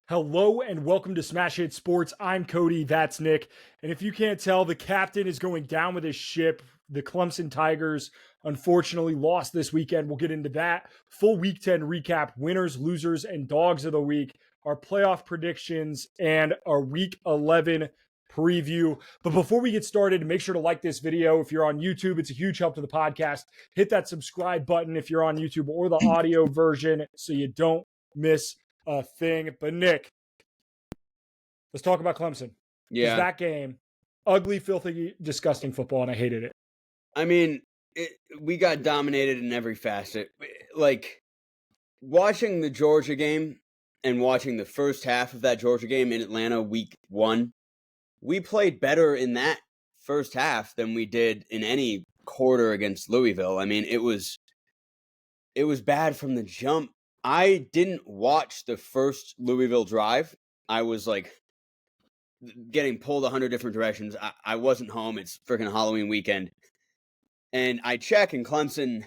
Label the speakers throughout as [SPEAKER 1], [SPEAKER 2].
[SPEAKER 1] Hello and welcome to Smash Hit Sports. I'm Cody, that's Nick. And if you can't tell, the captain is going down with his ship. The Clemson Tigers unfortunately lost this weekend. We'll get into that. Full Week 10 recap, winners, losers, and dogs of the week, our playoff predictions, and our Week 11 preview. But before we get started, make sure to like this video. If you're on YouTube, it's a huge help to the podcast. Hit that subscribe button if you're on YouTube or the audio version so you don't miss a thing. But Nick, let's talk about Clemson. Because that game, ugly, filthy, disgusting football, and I hated it.
[SPEAKER 2] I mean, we got dominated in every facet. Like, watching the Georgia game and watching the first half of that Georgia game in Atlanta week 1, we played better in that first half than we did in any quarter against Louisville. I mean, it was bad from the jump. I didn't watch the first Louisville drive. I was like getting pulled 100 different directions. I wasn't home. It's freaking Halloween weekend. And I check, and Clemson,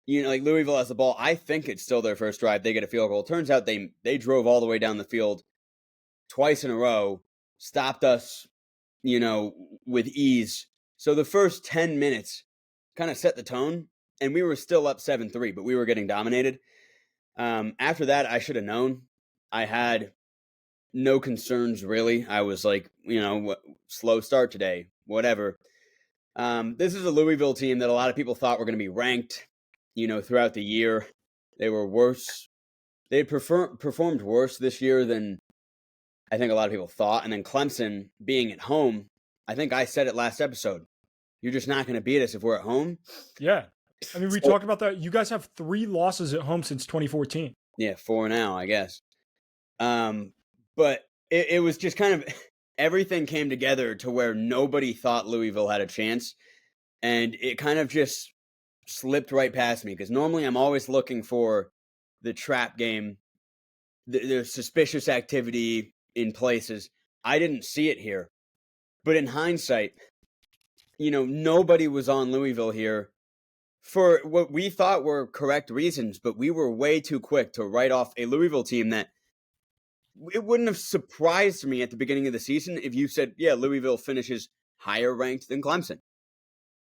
[SPEAKER 2] like Louisville has the ball. I think it's still their first drive. They get a field goal. Turns out they drove all the way down the field twice in a row, stopped us, with ease. So the first 10 minutes kind of set the tone, and we were still up 7-3, but we were getting dominated. After that, I should have known. I had no concerns, really. I was like, slow start today, whatever. This is a Louisville team that a lot of people thought were going to be ranked, throughout the year. They were worse. They performed worse this year than I think a lot of people thought. And then Clemson being at home, I think I said it last episode. You're just not going to beat us if we're at home.
[SPEAKER 1] Yeah. I mean, we talked about that. You guys have 3 losses at home since 2014.
[SPEAKER 2] Yeah, 4 now, I guess. But it was just kind of everything came together to where nobody thought Louisville had a chance. And it kind of just slipped right past me because normally I'm always looking for the trap game, the suspicious activity in places. I didn't see it here. But in hindsight, nobody was on Louisville here for what we thought were correct reasons, but we were way too quick to write off a Louisville team that it wouldn't have surprised me at the beginning of the season if you said, yeah, Louisville finishes higher ranked than Clemson,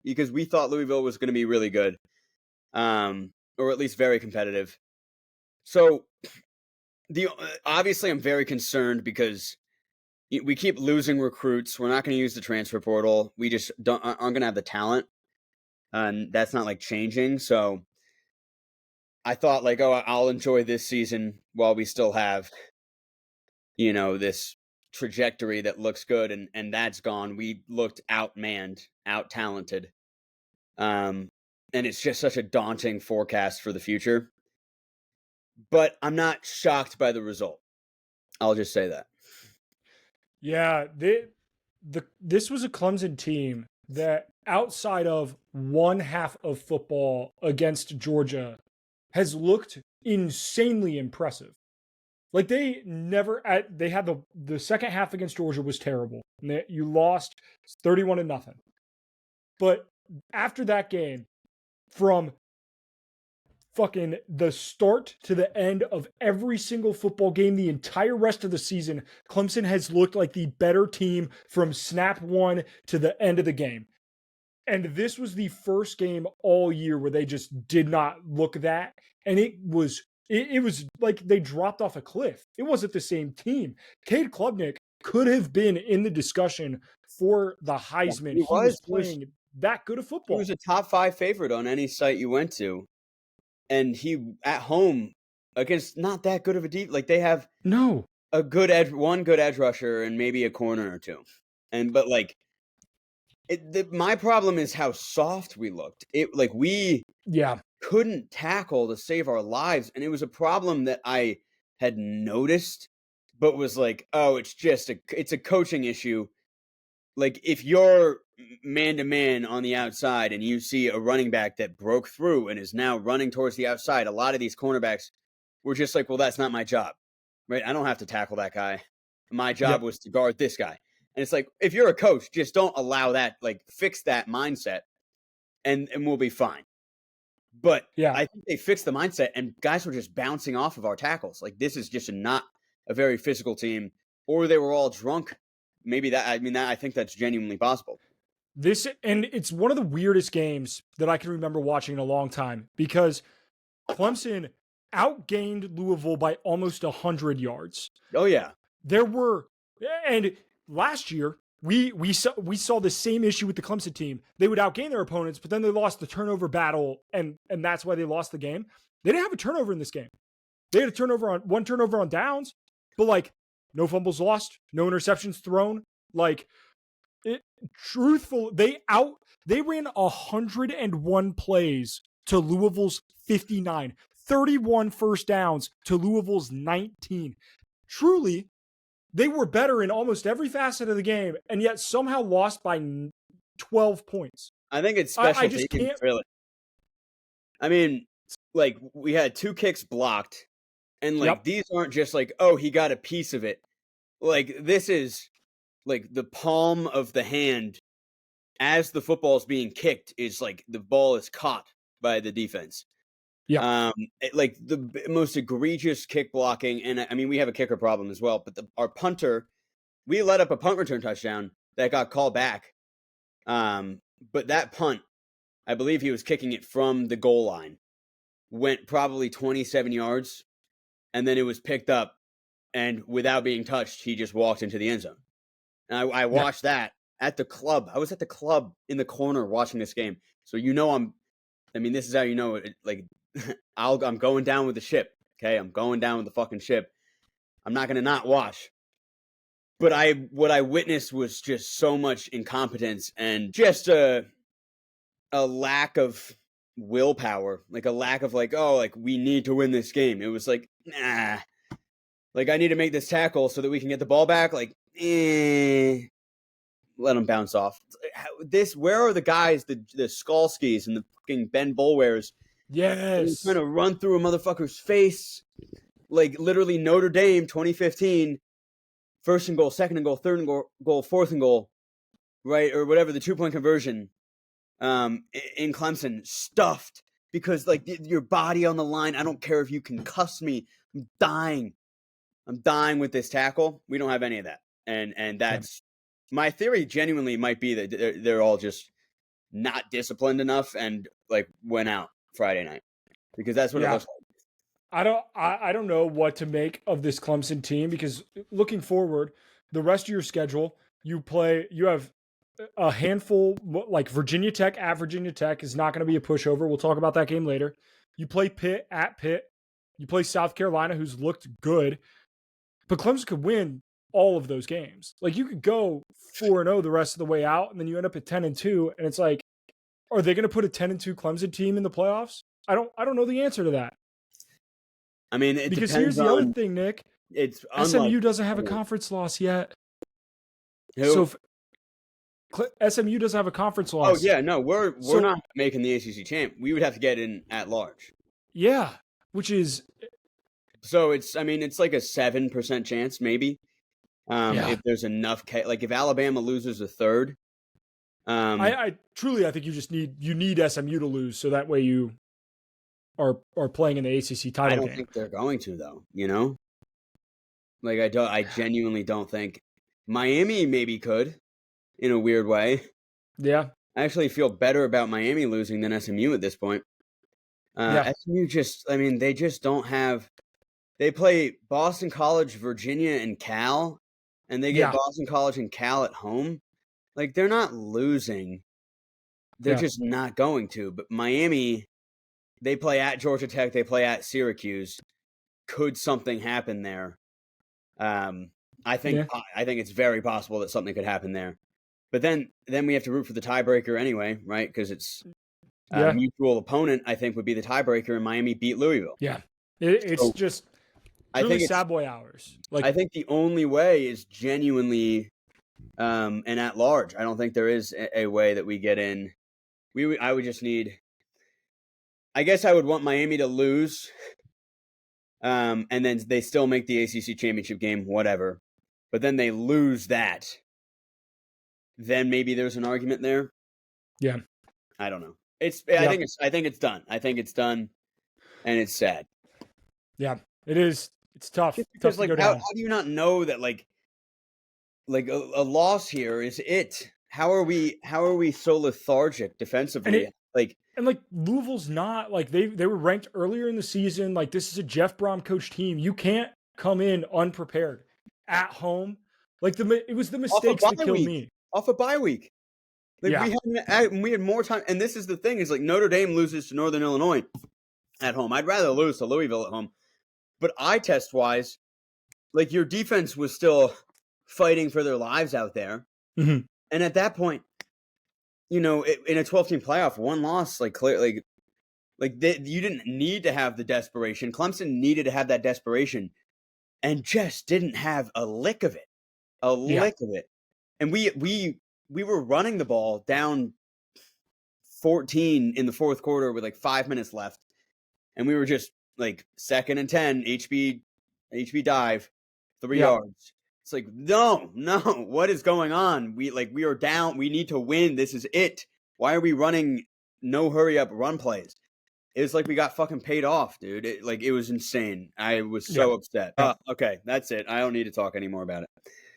[SPEAKER 2] because we thought Louisville was going to be really good, or at least very competitive. So obviously I'm very concerned because we keep losing recruits. We're not going to use the transfer portal. We just aren't going to have the talent. And that's not like changing. So I thought like, I'll enjoy this season while we still have, this trajectory that looks good. And that's gone. We looked outmanned, out-talented. And it's just such a daunting forecast for the future. But I'm not shocked by the result. I'll just say that.
[SPEAKER 1] Yeah, this was a Clemson team that outside of one half of football against Georgia has looked insanely impressive. Like they had the second half against Georgia was terrible. You lost 31-0. But after that game, from fucking the start to the end of every single football game, the entire rest of the season, Clemson has looked like the better team from snap 1 to the end of the game. And this was the first game all year where they just did not look that. And it was like they dropped off a cliff. It wasn't the same team. Cade Klubnik could have been in the discussion for the Heisman. He was playing that good of football.
[SPEAKER 2] He was a top 5 favorite on any site you went to. And he at home against not that good of a deep, like they have a good one good edge rusher and maybe a corner or two. But like my problem is how soft we looked. We couldn't tackle to save our lives. And it was a problem that I had noticed, but was like, oh, it's a coaching issue. Like if you're man-to-man on the outside and you see a running back that broke through and is now running towards the outside, a lot of these cornerbacks were just like, well, that's not my job, right? I don't have to tackle that guy. My job was to guard this guy. And it's like, if you're a coach, just don't allow that, like fix that mindset and we'll be fine. But I think they fixed the mindset and guys were just bouncing off of our tackles. Like this is just not a very physical team, or they were all drunk. Maybe I think that's genuinely possible.
[SPEAKER 1] And it's one of the weirdest games that I can remember watching in a long time because Clemson outgained Louisville by almost 100 yards.
[SPEAKER 2] Oh yeah.
[SPEAKER 1] And last year we saw the same issue with the Clemson team. They would outgain their opponents, but then they lost the turnover battle, and that's why they lost the game. They didn't have a turnover in this game. They had one turnover on downs, but like no fumbles lost, no interceptions thrown. Like they ran 101 plays to Louisville's 59, 31 first downs to Louisville's 19. Truly, they were better in almost every facet of the game, and yet somehow lost by 12 points.
[SPEAKER 2] I think it's special
[SPEAKER 1] I just
[SPEAKER 2] teams,
[SPEAKER 1] can't.
[SPEAKER 2] really. I mean, like, we had 2 kicks blocked, and like these aren't just like, oh, he got a piece of it. Like, this is like the palm of the hand as the football is being kicked is like the ball is caught by the defense.
[SPEAKER 1] Yeah.
[SPEAKER 2] Like the most egregious kick blocking, and I mean we have a kicker problem as well. But our punter, we let up a punt return touchdown that got called back. But that punt, I believe he was kicking it from the goal line, went probably 27 yards, and then it was picked up, and without being touched, he just walked into the end zone. And I watched that at the club. I was at the club in the corner watching this game. So this is how you know it, like I'm going down with the ship. Okay, I'm going down with the fucking ship. I'm not gonna not watch. But what I witnessed was just so much incompetence and just a lack of willpower, like a lack of we need to win this game. It was like, nah. Like, I need to make this tackle so that we can get the ball back. Like, let them bounce off. Where are the guys, the Skalskis and the fucking Ben Boulwares?
[SPEAKER 1] Yes.
[SPEAKER 2] Trying to run through a motherfucker's face. Like, literally Notre Dame 2015, 1st and goal, 2nd and goal, 3rd and goal, 4th and goal, right? Or whatever, the 2-point conversion in Clemson, stuffed. Because, like, your body on the line, I don't care if you can cuss me. I'm dying with this tackle. We don't have any of that. And that's my theory. Genuinely might be that they're all just not disciplined enough and like went out Friday night, because that's what it looks like.
[SPEAKER 1] I don't know what to make of this Clemson team, because looking forward, the rest of your schedule, you have a handful, like Virginia Tech at Virginia Tech is not going to be a pushover. We'll talk about that game later. You play Pitt at Pitt. You play South Carolina, who's looked good. But Clemson could win all of those games. Like, you could go 4-0 the rest of the way out, and then you end up at 10-2, and it's like, are they going to put a 10-2 Clemson team in the playoffs? I don't know the answer to that.
[SPEAKER 2] I mean,
[SPEAKER 1] because here's the other thing, Nick.
[SPEAKER 2] It's
[SPEAKER 1] SMU doesn't have a conference loss yet.
[SPEAKER 2] Who?
[SPEAKER 1] So SMU doesn't have a conference loss.
[SPEAKER 2] Oh yeah, no, we're not making the ACC champ. We would have to get in at large.
[SPEAKER 1] Yeah, which is.
[SPEAKER 2] So it's like a 7% chance, maybe. If there's enough, like if Alabama loses a third.
[SPEAKER 1] I truly think you need SMU to lose, so that way you are playing in the ACC title game.
[SPEAKER 2] I don't think they're going to, though. You know, like I genuinely don't think. Miami maybe could, in a weird way.
[SPEAKER 1] Yeah,
[SPEAKER 2] I actually feel better about Miami losing than SMU at this point. SMU they just don't have. They play Boston College, Virginia, and Cal, and they get Boston College and Cal at home. Like, they're not losing. They're just not going to. But Miami, they play at Georgia Tech. They play at Syracuse. Could something happen there? I think it's very possible that something could happen there. But then we have to root for the tiebreaker anyway, right? Because it's mutual opponent, I think, would be the tiebreaker, and Miami beat Louisville.
[SPEAKER 1] Yeah. It's just really sad boy hours. Like,
[SPEAKER 2] I think the only way is genuinely and at large. I don't think there is a way that we get in. I would just need. I guess I would want Miami to lose, and then they still make the ACC championship game, whatever. But then they lose that. Then maybe there's an argument there.
[SPEAKER 1] Yeah,
[SPEAKER 2] I don't know. I think it's done. I think it's done, and it's sad.
[SPEAKER 1] Yeah, it is. It's tough.
[SPEAKER 2] Just
[SPEAKER 1] Tough
[SPEAKER 2] because,
[SPEAKER 1] to
[SPEAKER 2] like,
[SPEAKER 1] go
[SPEAKER 2] how
[SPEAKER 1] down.
[SPEAKER 2] do you not know that, like a loss here is it? How are we so lethargic
[SPEAKER 1] And
[SPEAKER 2] defensively?
[SPEAKER 1] it
[SPEAKER 2] Like,
[SPEAKER 1] and like Louisville's not like they were ranked earlier in the season. Like this is a Jeff Brom coach team. You can't come in unprepared at home. Like it was the
[SPEAKER 2] off a
[SPEAKER 1] mistakes that
[SPEAKER 2] bye
[SPEAKER 1] killed
[SPEAKER 2] week,
[SPEAKER 1] me.
[SPEAKER 2] off a bye week. Like
[SPEAKER 1] Yeah.
[SPEAKER 2] we had more time, and this is the thing: is like Notre Dame loses to Northern Illinois at home. I'd rather lose to Louisville at home, but eye test wise, like your defense was still fighting for their lives out there,
[SPEAKER 1] Mhm.
[SPEAKER 2] and at that point, in a 12-team playoff, one loss, like clearly, you didn't need to have the desperation. Clemson needed to have that desperation, and just didn't have a lick of it, a
[SPEAKER 1] Yeah.
[SPEAKER 2] lick of it. And we were running the ball down 14 in the fourth quarter with like 5 minutes left, and we were just like 2nd and 10, HB dive, three
[SPEAKER 1] Yeah.
[SPEAKER 2] yards. It's like, no, what is going on? We are down. We need to win. This is it. Why are we running no hurry up run plays? It was like we got fucking paid off, dude. It was insane. I was
[SPEAKER 1] Yeah.
[SPEAKER 2] so upset.
[SPEAKER 1] Yeah.
[SPEAKER 2] Okay, that's it. I don't need to talk anymore about it.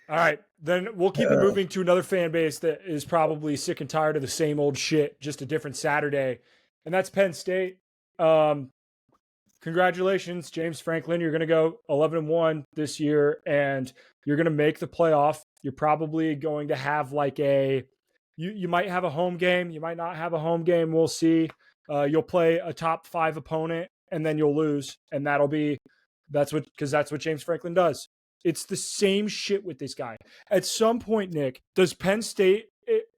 [SPEAKER 1] All right. Then we'll keep it moving to another fan base that is probably sick and tired of the same old shit, just a different Saturday. And that's Penn State. Congratulations, James Franklin. You're going to go 11-1 this year, and you're going to make the playoff. You're probably going to have like you might have a home game. You might not have a home game. We'll see. You'll play a top 5 opponent, and then you'll lose. And that's what James Franklin does. It's the same shit with this guy. At some point, Nick, does Penn State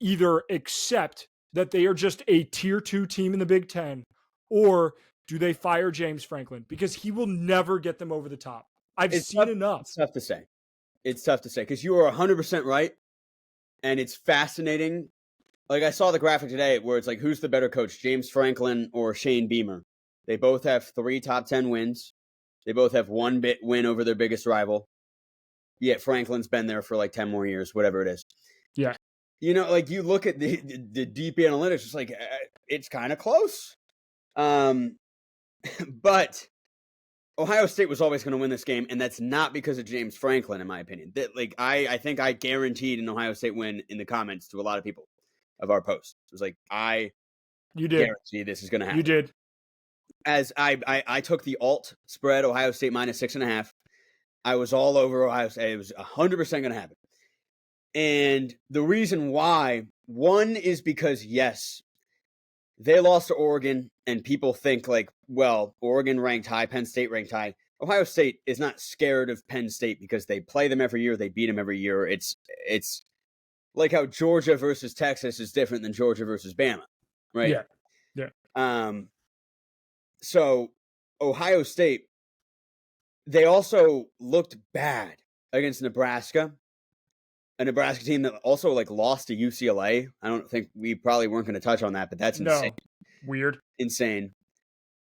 [SPEAKER 1] either accept that they are just a tier 2 team in the Big Ten, or do they fire James Franklin? Because he will never get them over the top. I've seen enough.
[SPEAKER 2] It's tough to say. It's tough to say because you are 100% right, and it's fascinating. Like I saw the graphic today where it's like, who's the better coach, James Franklin or Shane Beamer? They both have 3 top 10 wins. They both have 1 win over their biggest rival. Yet Franklin's been there for like 10 more years, whatever it is.
[SPEAKER 1] Yeah.
[SPEAKER 2] Like you look at the deep analytics, it's like it's kind of close. But Ohio State was always going to win this game, and that's not because of James Franklin, in my opinion. That I think I guaranteed an Ohio State win in the comments to a lot of people of our post. It was like
[SPEAKER 1] You did.
[SPEAKER 2] guarantee this is going to happen.
[SPEAKER 1] You did.
[SPEAKER 2] As I took the alt spread, Ohio State -6.5. I was all over Ohio State. It was 100% going to happen. And the reason why, one is because, yes, they lost to Oregon, and people think like, well, Oregon ranked high, Penn State ranked high. Ohio State is not scared of Penn State because they play them every year. They beat them every year. It's like how Georgia versus Texas is different than Georgia versus Bama, right?
[SPEAKER 1] Yeah. Yeah.
[SPEAKER 2] So Ohio State, they also looked bad against Nebraska. A Nebraska team that also like lost to UCLA. I don't think we probably weren't going to touch on that, but that's insane.
[SPEAKER 1] Weird.
[SPEAKER 2] Insane.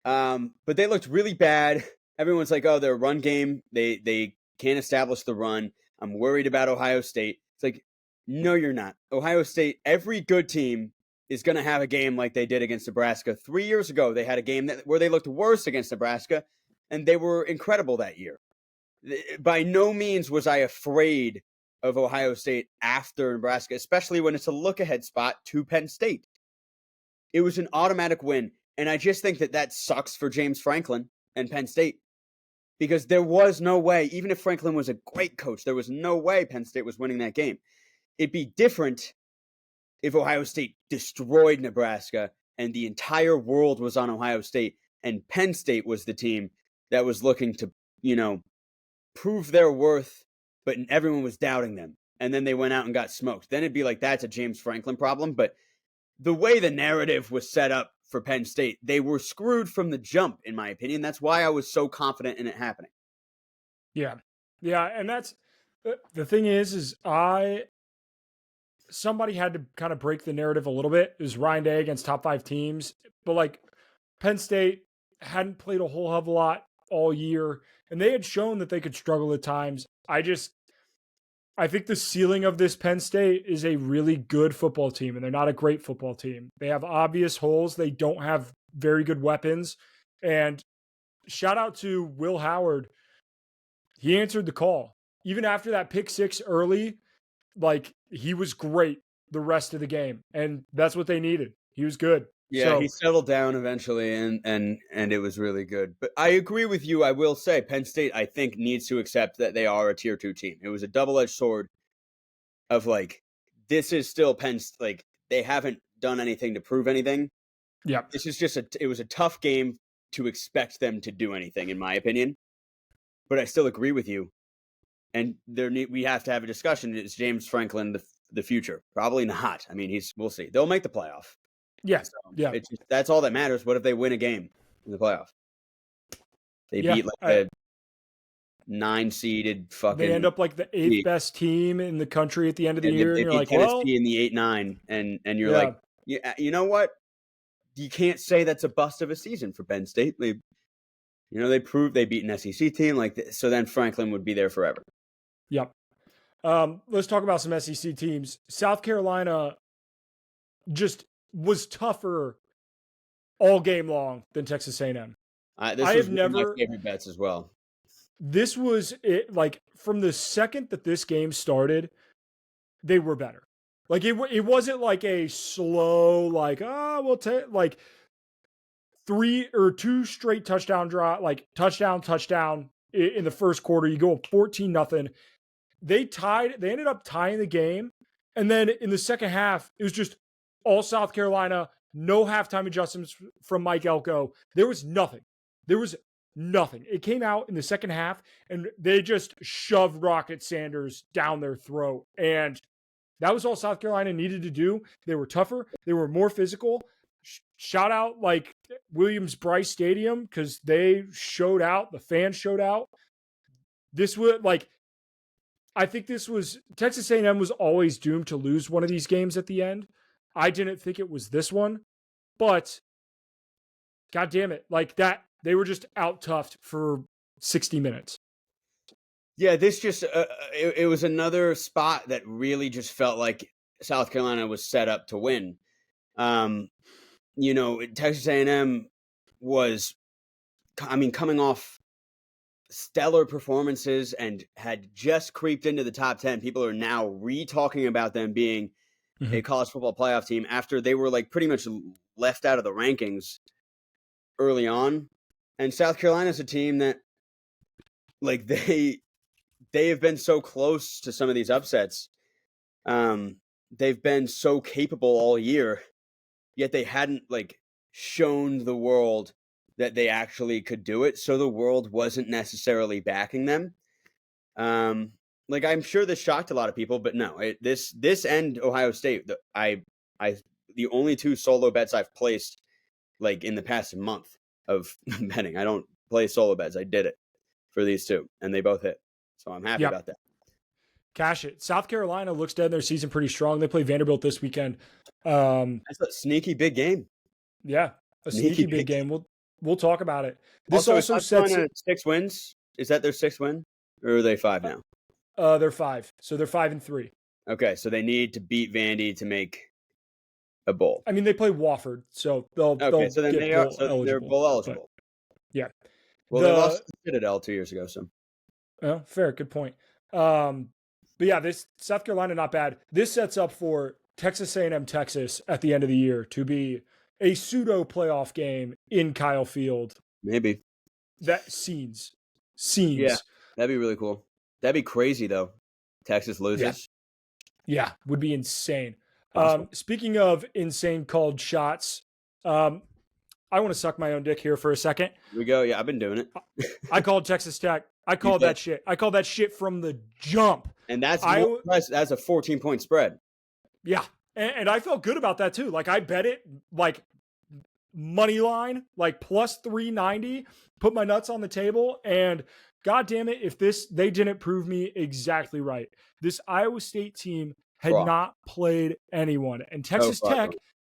[SPEAKER 2] But they looked really bad. Everyone's like, oh, their run game, they can't establish the run. I'm worried about Ohio State. It's like, no, you're not. Ohio State, every good team is going to have a game like they did against Nebraska. 3 years ago, they had a game where they looked worse against Nebraska, and they were incredible that year. By no means was I afraid of Ohio State after Nebraska, especially when it's a look-ahead spot to Penn State. It was an automatic win, and I just think that sucks for James Franklin and Penn State because there was no way, even if Franklin was a great coach, there was no way Penn State was winning that game. It'd be different if Ohio State destroyed Nebraska and the entire world was on Ohio State and Penn State was the team that was looking to, prove their worth, but everyone was doubting them. And then they went out and got smoked. Then it'd be like, that's a James Franklin problem. But the way the narrative was set up for Penn State, they were screwed from the jump, in my opinion. That's why I was so confident in it happening.
[SPEAKER 1] Yeah. Yeah. And that's the thing is somebody had to kind of break the narrative a little bit. It was Ryan Day against top 5 teams. But like Penn State hadn't played a whole hell of a lot all year, and they had shown that they could struggle at times. I think the ceiling of this Penn State is a really good football team, and they're not a great football team. They have obvious holes. They don't have very good weapons. And shout out to Will Howard. he answered the call. Even after that pick six early, like he was great the rest of the game. And that's what they needed. He was good.
[SPEAKER 2] Yeah,
[SPEAKER 1] So,
[SPEAKER 2] he settled down eventually, and it was really good. But I agree with you. I will say Penn State, I think, needs to accept that they are a tier 2 team. It was a double-edged sword of like, this is still Penn State. Like, they haven't done anything to prove anything.
[SPEAKER 1] yeah.
[SPEAKER 2] This is just it was a tough game to expect them to do anything, in my opinion. But I still agree with you. And we have to have a discussion. Is James Franklin the future? Probably not. I mean, we'll see. They'll make the playoff.
[SPEAKER 1] Yeah.
[SPEAKER 2] So
[SPEAKER 1] Yeah.
[SPEAKER 2] That's all that matters. What if they win a game in the playoff? They beat like a 9-seeded fucking.
[SPEAKER 1] They end up like the 8th best team in the country at the end of the year, and you're like, well,
[SPEAKER 2] in the 8-9, and you're like, yeah, you know what? You can't say that's a bust of a season for Penn State. They proved they beat an SEC team like this, so then Franklin would be there forever.
[SPEAKER 1] Yep. Let's talk about some SEC teams. South Carolina just was tougher all game long than Texas A&M.
[SPEAKER 2] This was one of my favorite bets as well.
[SPEAKER 1] This was it. Like from the second that this game started, they were better. Like it wasn't like a slow, like, we'll take like 3 or 2 straight touchdown draw, like touchdown in the first quarter. You go up 14-0. They ended up tying the game. And then in the second half, it was just all South Carolina, no halftime adjustments from Mike Elko. There was nothing. It came out in the second half, and they just shoved Rocket Sanders down their throat. And that was all South Carolina needed to do. They were tougher. They were more physical. Shout out like Williams-Brice Stadium because they showed out. The fans showed out. This was like, I think this was Texas A&M was always doomed to lose one of these games at the end. I didn't think it was this one, but God damn it, like that. They were just out-toughed for 60 minutes.
[SPEAKER 2] Yeah, this just it was another spot that really just felt like South Carolina was set up to win. Texas A&M was, coming off stellar performances and had just creeped into the top 10. People are now re-talking about them being a college football playoff team after they were like pretty much left out of the rankings early on. And South Carolina's a team that, like, they have been so close to some of these upsets. They've been so capable all year, yet they hadn't, like, shown the world that they actually could do it. So the world wasn't necessarily backing them. Like, I'm sure this shocked a lot of people, but no, this and Ohio State, the only 2 solo bets I've placed, like, in the past month of betting. I don't play solo bets. I did it for these 2, and they both hit. So I'm happy about that.
[SPEAKER 1] Cash it. South Carolina looks to end their season pretty strong. They play Vanderbilt this weekend.
[SPEAKER 2] That's a sneaky big game.
[SPEAKER 1] Yeah, a sneaky big game. We'll talk about it. This also
[SPEAKER 2] sets 6 wins. Is that their 6th win, or are they 5 now?
[SPEAKER 1] They're 5. So they're 5-3.
[SPEAKER 2] Okay, so they need to beat Vandy to make a bowl.
[SPEAKER 1] I mean, they play Wofford, so they'll
[SPEAKER 2] so then they're bowl eligible.
[SPEAKER 1] But, yeah.
[SPEAKER 2] Well, they lost to Citadel 2 years ago, so.
[SPEAKER 1] Oh, fair, good point. But yeah, this South Carolina not bad. This sets up for Texas A&M Texas at the end of the year to be a pseudo playoff game in Kyle Field.
[SPEAKER 2] Maybe.
[SPEAKER 1] That scenes.
[SPEAKER 2] Yeah, that'd be really cool. That'd be crazy though. Texas loses.
[SPEAKER 1] Yeah, would be insane. Speaking of insane called shots, I want to suck my own dick here for a second.
[SPEAKER 2] Here we go. Yeah, I've been doing it.
[SPEAKER 1] I called Texas Tech. I called that shit. I called that shit from the jump.
[SPEAKER 2] And that's a 14-point spread.
[SPEAKER 1] Yeah. And I felt good about that too. Like I bet it like money line, like plus 390, put my nuts on the table. And God damn it, if they didn't prove me exactly right. This Iowa State team had not played anyone. And Texas Tech,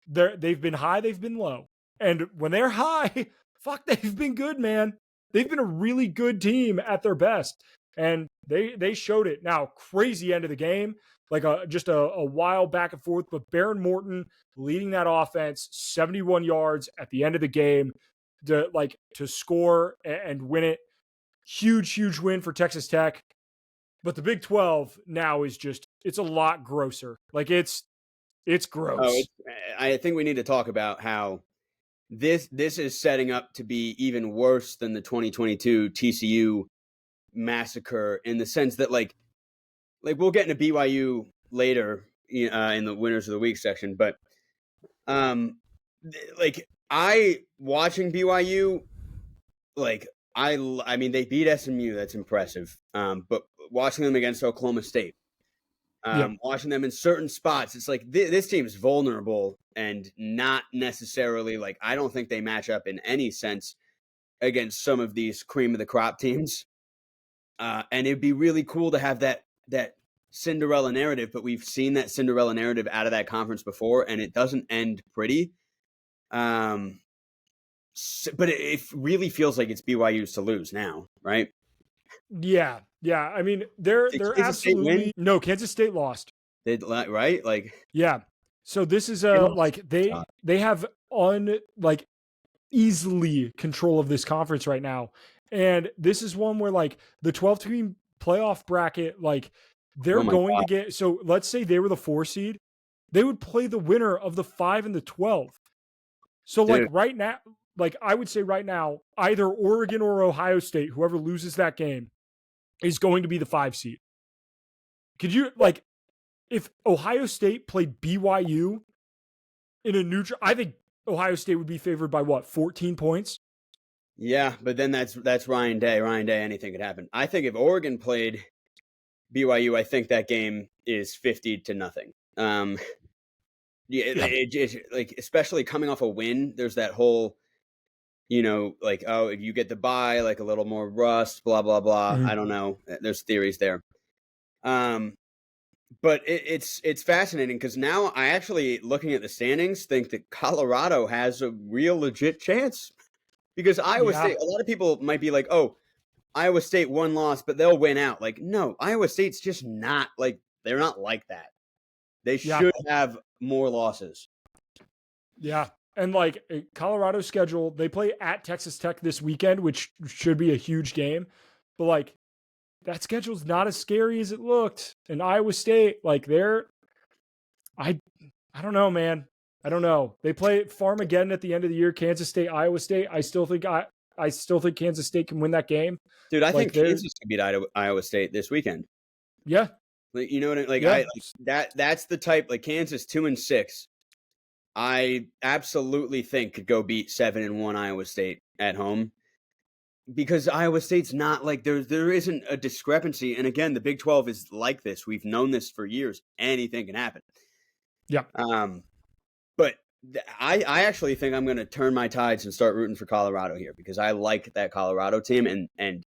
[SPEAKER 1] they've been high, they've been low. And when they're high, fuck, they've been good, man. They've been a really good team at their best. And they showed it. Now, crazy end of the game, like just a wild back and forth. But Baron Morton leading that offense, 71 yards at the end of the game to score and win it. huge win for Texas Tech. But the Big 12 now is it's a lot grosser. Like it's gross.
[SPEAKER 2] I think we need to talk about how this is setting up to be even worse than the 2022 TCU massacre, in the sense that like we'll get into BYU later in the winners of the week section, but watching BYU, I mean they beat SMU, that's impressive, but watching them against Oklahoma State, watching them in certain spots, it's like this team is vulnerable and not necessarily I don't think they match up in any sense against some of these cream of the crop teams. And it'd be really cool to have that Cinderella narrative, but we've seen that Cinderella narrative out of that conference before, and it doesn't end pretty. But it really feels like it's BYU's to lose now, right?
[SPEAKER 1] Yeah. I mean, they're absolutely no. Kansas State lost.
[SPEAKER 2] Right?
[SPEAKER 1] Yeah. So this is they have easily control of this conference right now. And this is one where the 12-team playoff bracket, they're going to get, so let's say they were the 4 seed, they would play the winner of the 5 and the 12. So right now, I would say right now, either Oregon or Ohio State, whoever loses that game, is going to be the 5 seed. Could you if Ohio State played BYU in a neutral, I think Ohio State would be favored by 14 points?
[SPEAKER 2] Yeah, but then that's Ryan Day. Ryan Day, anything could happen. I think if Oregon played BYU, I think that game is 50-0. Especially coming off a win, there's that whole, if you get the bye, a little more rust, blah blah blah. Mm-hmm. I don't know. There's theories there. But it's fascinating because now I actually, looking at the standings, think that Colorado has a real legit chance. Because Iowa State, a lot of people might be like, oh, Iowa State 1 loss, but they'll win out. No, Iowa State's just not they're not like that. They should have more losses.
[SPEAKER 1] Yeah. And Colorado's schedule, they play at Texas Tech this weekend, which should be a huge game. But that schedule's not as scary as it looked. And Iowa State, I don't know, man. I don't know. They play Farmageddon at the end of the year. Kansas State, Iowa State. I still think Kansas State can win that game.
[SPEAKER 2] Dude, I think Kansas can beat Iowa State this weekend.
[SPEAKER 1] Yeah.
[SPEAKER 2] You know what I mean? That's the type, Kansas 2-6. I absolutely think could go beat 7-1 Iowa State at home. Because Iowa State's not there isn't a discrepancy. And again, the Big 12 is like this. We've known this for years. Anything can happen.
[SPEAKER 1] Yeah.
[SPEAKER 2] But I actually think I'm going to turn my tides and start rooting for Colorado here, because I like that Colorado team, and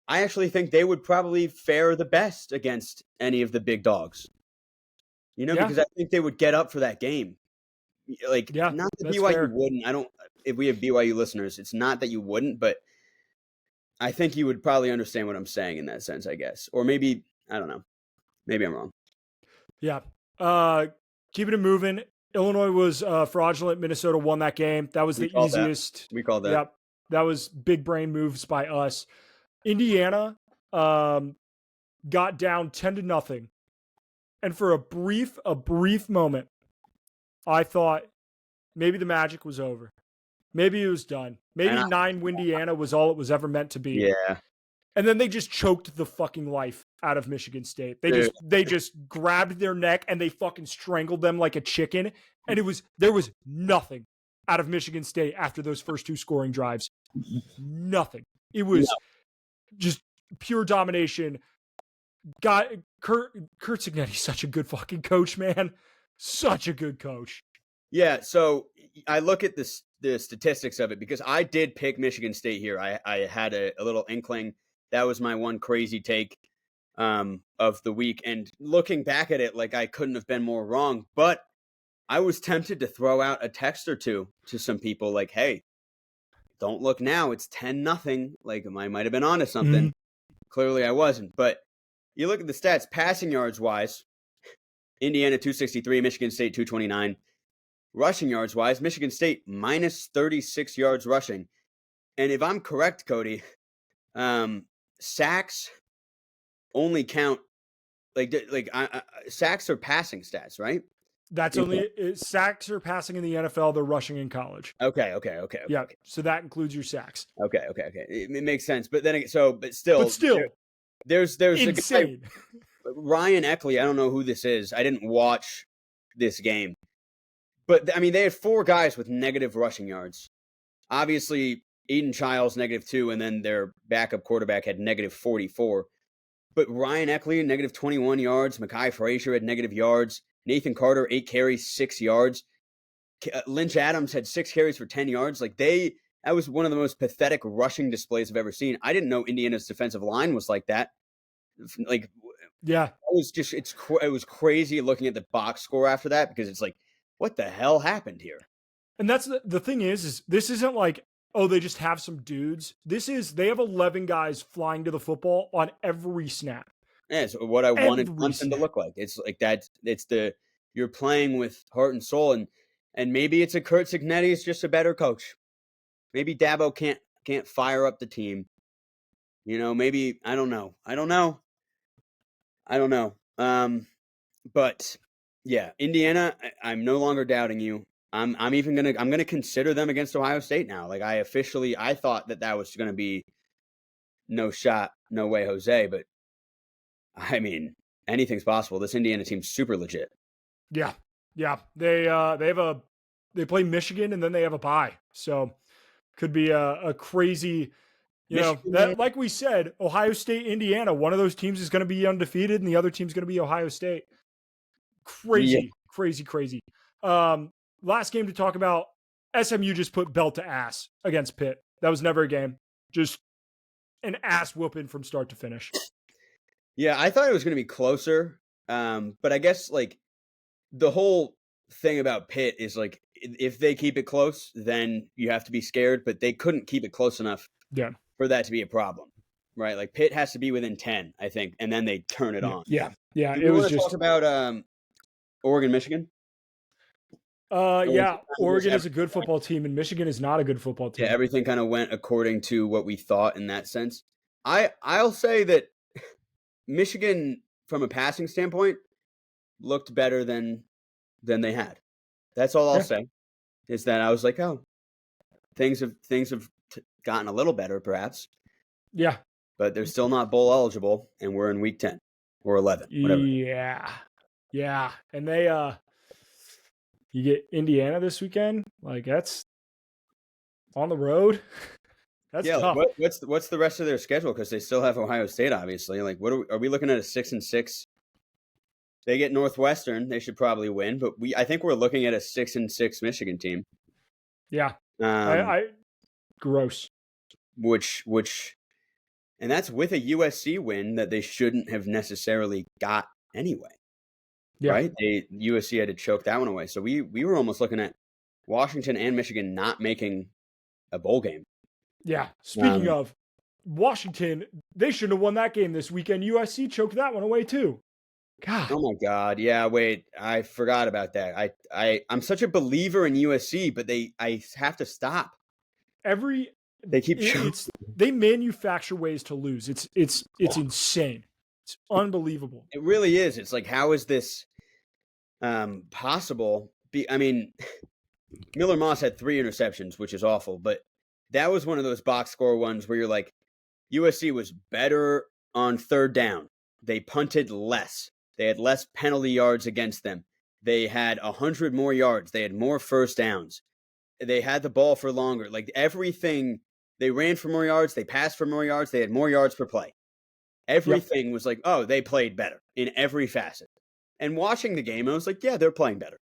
[SPEAKER 2] I actually think they would probably fare the best against any of the big dogs. Because I think they would get up for that game. Not that BYU fair. Wouldn't. I don't. If we have BYU listeners, it's not that you wouldn't, but I think you would probably understand what I'm saying in that sense, I guess. Or maybe, I don't know. Maybe I'm wrong.
[SPEAKER 1] Yeah. Keeping it moving. Illinois was fraudulent. Minnesota won that game. That was the easiest.
[SPEAKER 2] We called that.
[SPEAKER 1] Yep. That was big brain moves by us. Indiana got down 10-0. And for a brief moment, I thought maybe the magic was over. Maybe it was done. Maybe 9 Windiana was all it was ever meant to be.
[SPEAKER 2] Yeah.
[SPEAKER 1] And then they just choked the fucking life out of Michigan State. They just grabbed their neck and they fucking strangled them like a chicken. And there was nothing out of Michigan State after those first 2 scoring drives. Nothing. It was just pure domination. Kurt Cignetti's such a good fucking coach, man. Such a good coach.
[SPEAKER 2] Yeah, so I look at the statistics of it, because I did pick Michigan State here. I had a little inkling. That was my one crazy take of the week. And looking back at it, I couldn't have been more wrong. But I was tempted to throw out a text or two to some people hey, don't look now. It's 10-0. I might have been onto something. Mm-hmm. Clearly I wasn't. But you look at the stats, passing yards wise, Indiana 263, Michigan State 229. Rushing yards wise, Michigan State minus 36 yards rushing. And if I'm correct, Cody, Sacks only count sacks are passing stats, right?
[SPEAKER 1] That's only sacks are passing in the NFL. They're rushing in college.
[SPEAKER 2] Okay.
[SPEAKER 1] Yeah, so that includes your sacks.
[SPEAKER 2] Okay. It makes sense, but then but still, there's a guy,
[SPEAKER 1] insane.
[SPEAKER 2] Ryan Eckley. I don't know who this is. I didn't watch this game, but I mean, they had 4 guys with negative rushing yards. Obviously, Eden Childs -2, and then their backup quarterback had -44. But Ryan Eckley, -21 yards. Mekhi Frazier had negative yards. Nathan Carter, 8 carries, 6 yards. Lynch Adams had 6 carries for 10 yards. That was one of the most pathetic rushing displays I've ever seen. I didn't know Indiana's defensive line was like that.
[SPEAKER 1] Yeah,
[SPEAKER 2] it was just it was crazy looking at the box score after that, because it's like, what the hell happened here?
[SPEAKER 1] And that's the thing is this isn't like, oh, they just have some dudes. They have 11 guys flying to the football on every snap.
[SPEAKER 2] Yeah, it's what I wanted Clemson to look like. It's like that. You're playing with heart and soul, and maybe it's a Kurt Cignetti is just a better coach. Maybe Dabo can't fire up the team. Maybe I don't know. But yeah, Indiana, I'm no longer doubting you. I'm gonna consider them against Ohio State now. Like, I thought that was gonna be no shot, no way, Jose. But I mean, anything's possible. This Indiana team's super legit.
[SPEAKER 1] Yeah. They play Michigan and then they have a bye, so could be a crazy. Like we said, Ohio State, Indiana, one of those teams is going to be undefeated and the other team's going to be Ohio State. Crazy. Last game to talk about, SMU just put belt to ass against Pitt. That was never a game. Just an ass whooping from start to finish.
[SPEAKER 2] Yeah, I thought it was going to be closer. But I guess, like, the whole thing about Pitt is, like, if they keep it close, then you have to be scared. But they couldn't keep it close enough for that to be a problem, right? Like, Pitt has to be within 10, I think, and then they turn it on.
[SPEAKER 1] Yeah.
[SPEAKER 2] It was just talk about Oregon, Michigan.
[SPEAKER 1] Oregon is a good football team, and Michigan is not a good football team.
[SPEAKER 2] Yeah, everything kind of went according to what we thought in that sense. I'll say that Michigan, from a passing standpoint, looked better than they had. That's all I'll say. Is that I was like, oh, things have gotten a little better, perhaps.
[SPEAKER 1] Yeah,
[SPEAKER 2] but they're still not bowl eligible, and we're in week 10 or 11, whatever.
[SPEAKER 1] Yeah, and they you get Indiana this weekend. Like, that's on the road. That's tough.
[SPEAKER 2] What's the rest of their schedule? Because they still have Ohio State, obviously. Like, what are we looking at? A 6-6? They get Northwestern. They should probably win, but I think we're looking at a 6-6 Michigan team.
[SPEAKER 1] Yeah, gross.
[SPEAKER 2] Which, and that's with a USC win that they shouldn't have necessarily got anyway. Yeah. Right? USC had to choke that one away. So we were almost looking at Washington and Michigan not making a bowl game.
[SPEAKER 1] Yeah. Speaking of Washington, they shouldn't have won that game this weekend. USC choked that one away too. God.
[SPEAKER 2] Oh my God. Yeah, wait. I forgot about that. I'm such a believer in USC, but I have to stop.
[SPEAKER 1] They keep they manufacture ways to lose. It's insane. It's unbelievable.
[SPEAKER 2] It really is. It's like, how is this possible? I mean, Miller Moss had 3 interceptions, which is awful, but that was one of those box score ones where you're like, USC was better on 3rd down. They punted less. They had less penalty yards against them. They had 100 more yards. They had more first downs. They had the ball for longer. Like, everything, they ran for more yards. They passed for more yards. They had more yards per play. Everything was like, oh, they played better in every facet. And watching the game, I was like, yeah, they're playing better.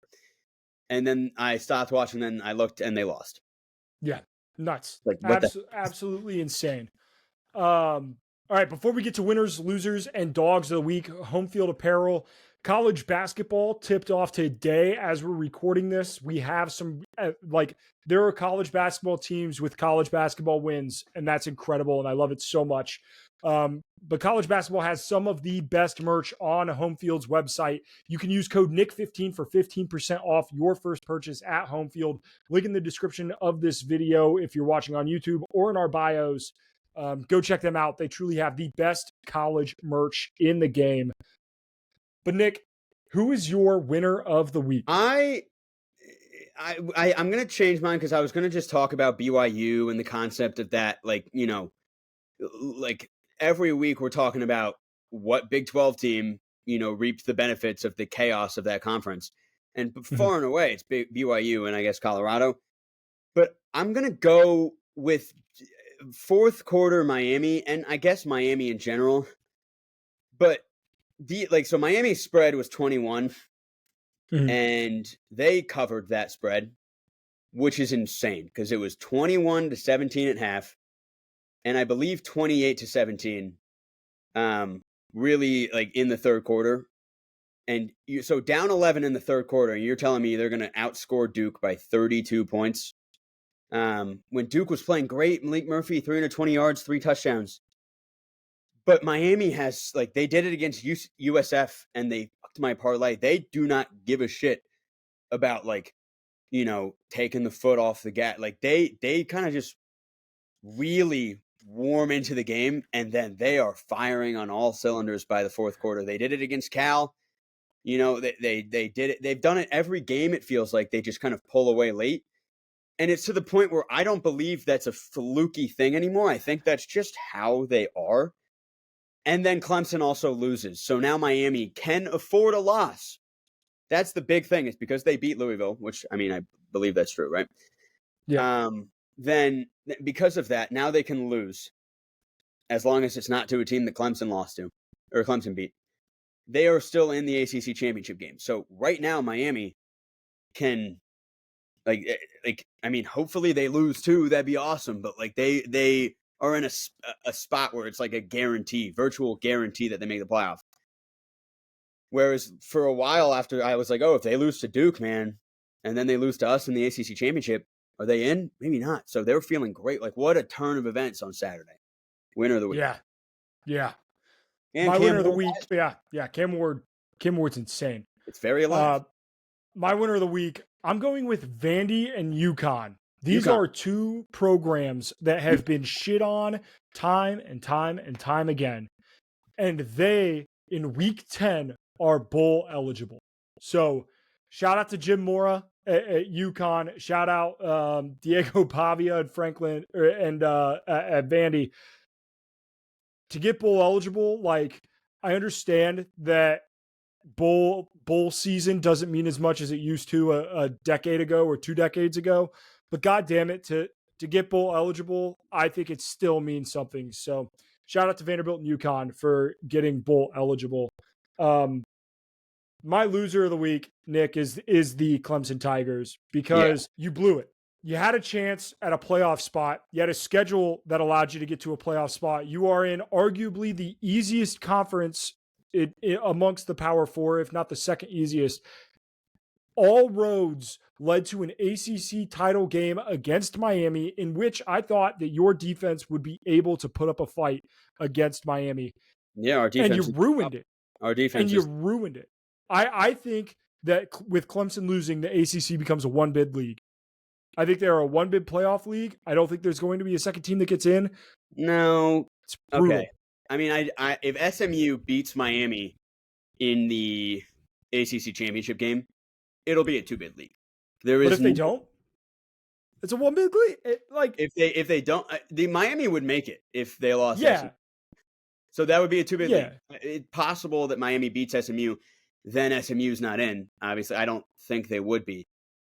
[SPEAKER 2] And then I stopped watching, then I looked, and they lost.
[SPEAKER 1] Yeah, nuts.
[SPEAKER 2] Like,
[SPEAKER 1] absolutely insane. All right, before we get to winners, losers, and dogs of the week, home field apparel, college basketball tipped off today as we're recording this. We have some, there are college basketball teams with college basketball wins, and that's incredible, and I love it so much. But college basketball has some of the best merch on Homefield's website. You can use code NICK15 for 15% off your first purchase at Homefield. Link in the description of this video if you're watching on YouTube, or in our bios. Go check them out. They truly have the best college merch in the game. But Nick, who is your winner of the week?
[SPEAKER 2] I'm gonna change mine because I was gonna just talk about BYU and the concept of that. Like, like every week we're talking about what Big 12 team reaped the benefits of the chaos of that conference, and far and away it's BYU and I guess Colorado. But I'm gonna go with fourth quarter Miami, and I guess Miami in general. But so Miami's spread was 21, and they covered that spread, which is insane because it was 21-17 at half, and I believe 28-17, really like in the third quarter. And so down 11 in the third quarter, and you're telling me they're going to outscore Duke by 32 points. When Duke was playing great, Malik Murphy, 320 yards, 3 touchdowns. But Miami has, they did it against USF, and they fucked my parlay. They do not give a shit about, taking the foot off the gas. They kind of just really warm into the game, and then they are firing on all cylinders by the fourth quarter. They did it against Cal. They did it. They've done it every game, it feels like. They just kind of pull away late. And it's to the point where I don't believe that's a fluky thing anymore. I think that's just how they are. And then Clemson also loses. So now Miami can afford a loss. That's the big thing. It's because they beat Louisville, which, I believe that's true, right?
[SPEAKER 1] Yeah.
[SPEAKER 2] Then because of that, now they can lose. As long as it's not to a team that Clemson lost to, or Clemson beat. They are still in the ACC championship game. So right now, Miami can, hopefully they lose too. That'd be awesome. But they are in a spot where it's like a virtual guarantee that they make the playoff. Whereas for a while after, I was like, oh, if they lose to Duke, man, and then they lose to us in the ACC championship, are they in? Maybe not. So they're feeling great. What a turn of events on Saturday. Winner of the week.
[SPEAKER 1] Yeah.
[SPEAKER 2] And
[SPEAKER 1] my
[SPEAKER 2] Cam
[SPEAKER 1] winner of the
[SPEAKER 2] Ward,
[SPEAKER 1] week. Yeah. Cam Ward's insane.
[SPEAKER 2] It's very alive.
[SPEAKER 1] My winner of the week, I'm going with Vandy and UConn. These are two programs that have been shit on time and time and time again. And they, in week 10, are bowl eligible. So shout out to Jim Mora at UConn. Shout out Diego Pavia at Franklin and at Vandy. To get bowl eligible, I understand that bowl season doesn't mean as much as it used to a decade ago or 2 decades ago, but god damn it, to get bowl eligible, I think it still means something. So shout out to Vanderbilt and UConn for getting bowl eligible. My loser of the week, Nick, is the Clemson Tigers, because you blew it. You had a chance at a playoff spot. You had a schedule that allowed you to get to a playoff spot. You are in arguably the easiest conference amongst the Power Four, if not the second easiest. All roads led to an ACC title game against Miami, in which I thought that your defense would be able to put up a fight against Miami.
[SPEAKER 2] Yeah, our defense.
[SPEAKER 1] And you ruined it.
[SPEAKER 2] Our defense.
[SPEAKER 1] And you ruined it. I think that with Clemson losing, the ACC becomes a one-bid league. I think they're a one-bid playoff league. I don't think there's going to be a second team that gets in.
[SPEAKER 2] No.
[SPEAKER 1] It's brutal.
[SPEAKER 2] Okay. I if SMU beats Miami in the ACC championship game, it'll be a 2-bid league. But
[SPEAKER 1] if they don't, it's a 1-bid league.
[SPEAKER 2] If they don't, the Miami would make it if they lost.
[SPEAKER 1] Yeah.
[SPEAKER 2] SMU. So that would be a 2-bid league. It's possible that Miami beats SMU, then SMU's not in. Obviously, I don't think they would be.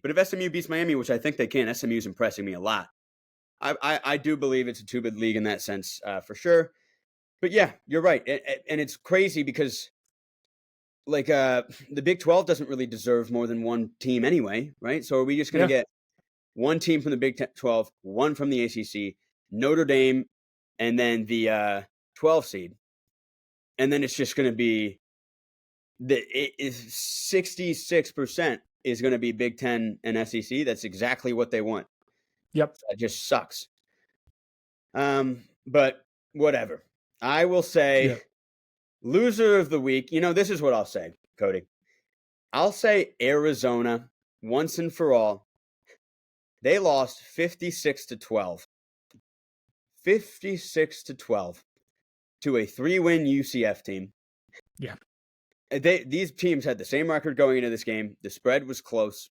[SPEAKER 2] But if SMU beats Miami, which I think they can, SMU's impressing me a lot. I do believe it's a 2-bid league in that sense, for sure. But yeah, you're right. And it's crazy because the Big 12 doesn't really deserve more than one team anyway, right? So are we just going to get one team from the Big 12, one from the ACC, Notre Dame, and then the 12 seed? And then it's just going to be 66% is going to be Big 10 and SEC. That's exactly what they want.
[SPEAKER 1] Yep.
[SPEAKER 2] That just sucks. But whatever. I will say loser of the week. This is what I'll say, Cody. I'll say Arizona once and for all. They lost 56-12. 56-12 to a 3-win UCF team.
[SPEAKER 1] Yeah.
[SPEAKER 2] These teams had the same record going into this game. The spread was close,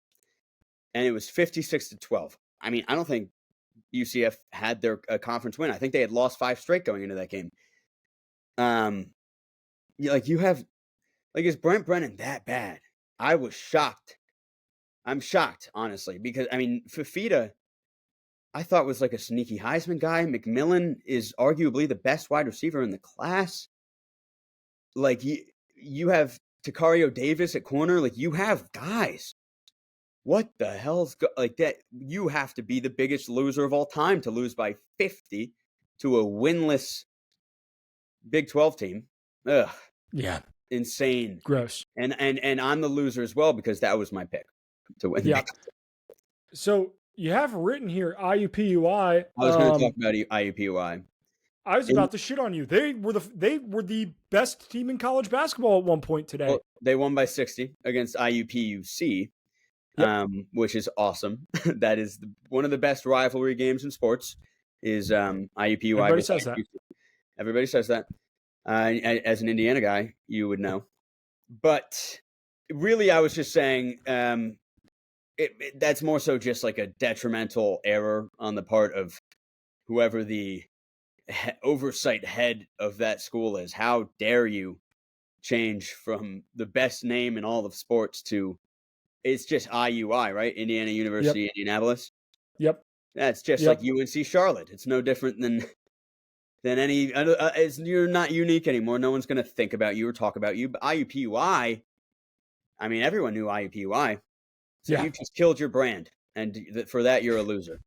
[SPEAKER 2] and it was 56-12. I mean, I don't think UCF had their conference win. I think they had lost 5 straight going into that game. Is Brent Brennan that bad? I was shocked. I'm shocked, honestly, because I mean, Fafita, I thought was like a sneaky Heisman guy. McMillan is arguably the best wide receiver in the class. Like you have Takario Davis at corner. Like you have guys. What the hell's like that? You have to be the biggest loser of all time to lose by 50 to a winless Big 12 team. Ugh.
[SPEAKER 1] Yeah.
[SPEAKER 2] Insane.
[SPEAKER 1] Gross.
[SPEAKER 2] And I'm the loser as well because that was my pick to win.
[SPEAKER 1] Yeah. So you have written here IUPUI.
[SPEAKER 2] I was going to talk about IUPUI.
[SPEAKER 1] I was about to shit on you. They were the best team in college basketball at one point today.
[SPEAKER 2] Well, they won by 60 against IUPUC, which is awesome. That is one of the best rivalry games in sports. Is IUPUI?
[SPEAKER 1] Everybody says that.
[SPEAKER 2] Everybody says that. As an Indiana guy, you would know. But really, I was just saying that's more so just like a detrimental error on the part of whoever the oversight head of that school is. How dare you change from the best name in all of sports to it's just IUI, right? Indiana University, Indianapolis.
[SPEAKER 1] Yep.
[SPEAKER 2] That's just like UNC Charlotte. It's no different than any. You're not unique anymore. No one's going to think about you or talk about you. But IUPUI, I mean, everyone knew IUPUI. So you just killed your brand, and for that, you're a loser.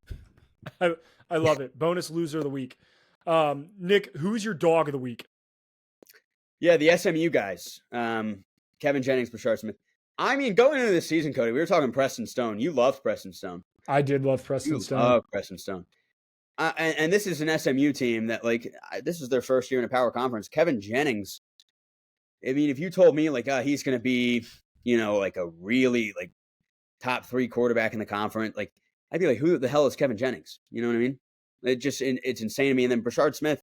[SPEAKER 1] I love it. Bonus loser of the week. Nick, who's your dog of the week?
[SPEAKER 2] Yeah, the SMU guys. Kevin Jennings, Brashard Smith. I mean, going into this season, Cody, we were talking Preston Stone. You loved Preston Stone.
[SPEAKER 1] I did love Preston Stone.
[SPEAKER 2] Love Preston Stone. And this is an SMU team that, like, this is their first year in a power conference. Kevin Jennings, I mean, if you told me, like, he's going to be, like a really, like, top 3 quarterback in the conference, like, I'd be like, who the hell is Kevin Jennings? You know what I mean? It's insane to me. And then Brashard Smith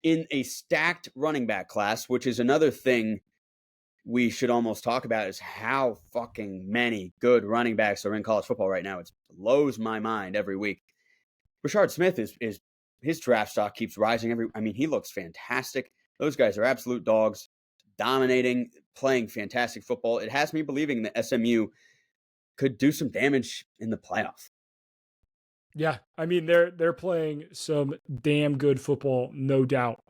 [SPEAKER 2] in a stacked running back class, which is another thing we should almost talk about, is how fucking many good running backs are in college football right now. It blows my mind every week. Brashard Smith is his draft stock keeps rising he looks fantastic. Those guys are absolute dogs, dominating, playing fantastic football. It has me believing that SMU could do some damage in the playoff.
[SPEAKER 1] Yeah, I mean they're playing some damn good football, no doubt.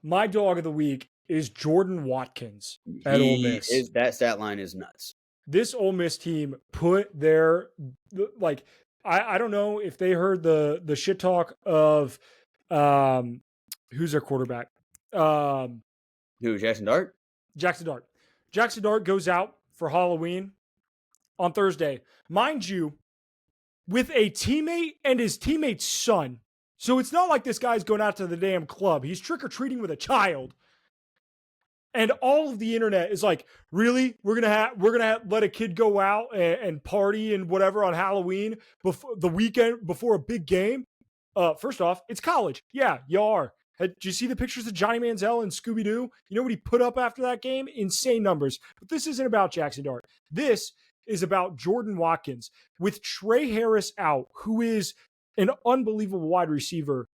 [SPEAKER 1] My dog of the week is Jordan Watkins at Ole Miss.
[SPEAKER 2] That stat line is nuts.
[SPEAKER 1] This Ole Miss team put their I don't know if they heard the shit talk of who's their quarterback?
[SPEAKER 2] Who, Jackson Dart?
[SPEAKER 1] Jackson Dart. Jackson Dart goes out for Halloween on Thursday. Mind you, with a teammate and his teammate's son. So it's not like this guy's going out to the damn club. He's trick-or-treating with a child. And all of the internet is like, really? We're gonna let a kid go out and party and whatever on Halloween before the weekend before a big game? First off, it's college. Yeah, you are. Did you see the pictures of Johnny Manziel and Scooby-Doo? You know what he put up after that game? Insane numbers. But this isn't about Jackson Dart. This is about Jordan Watkins with Trey Harris out, who is an unbelievable wide receiver.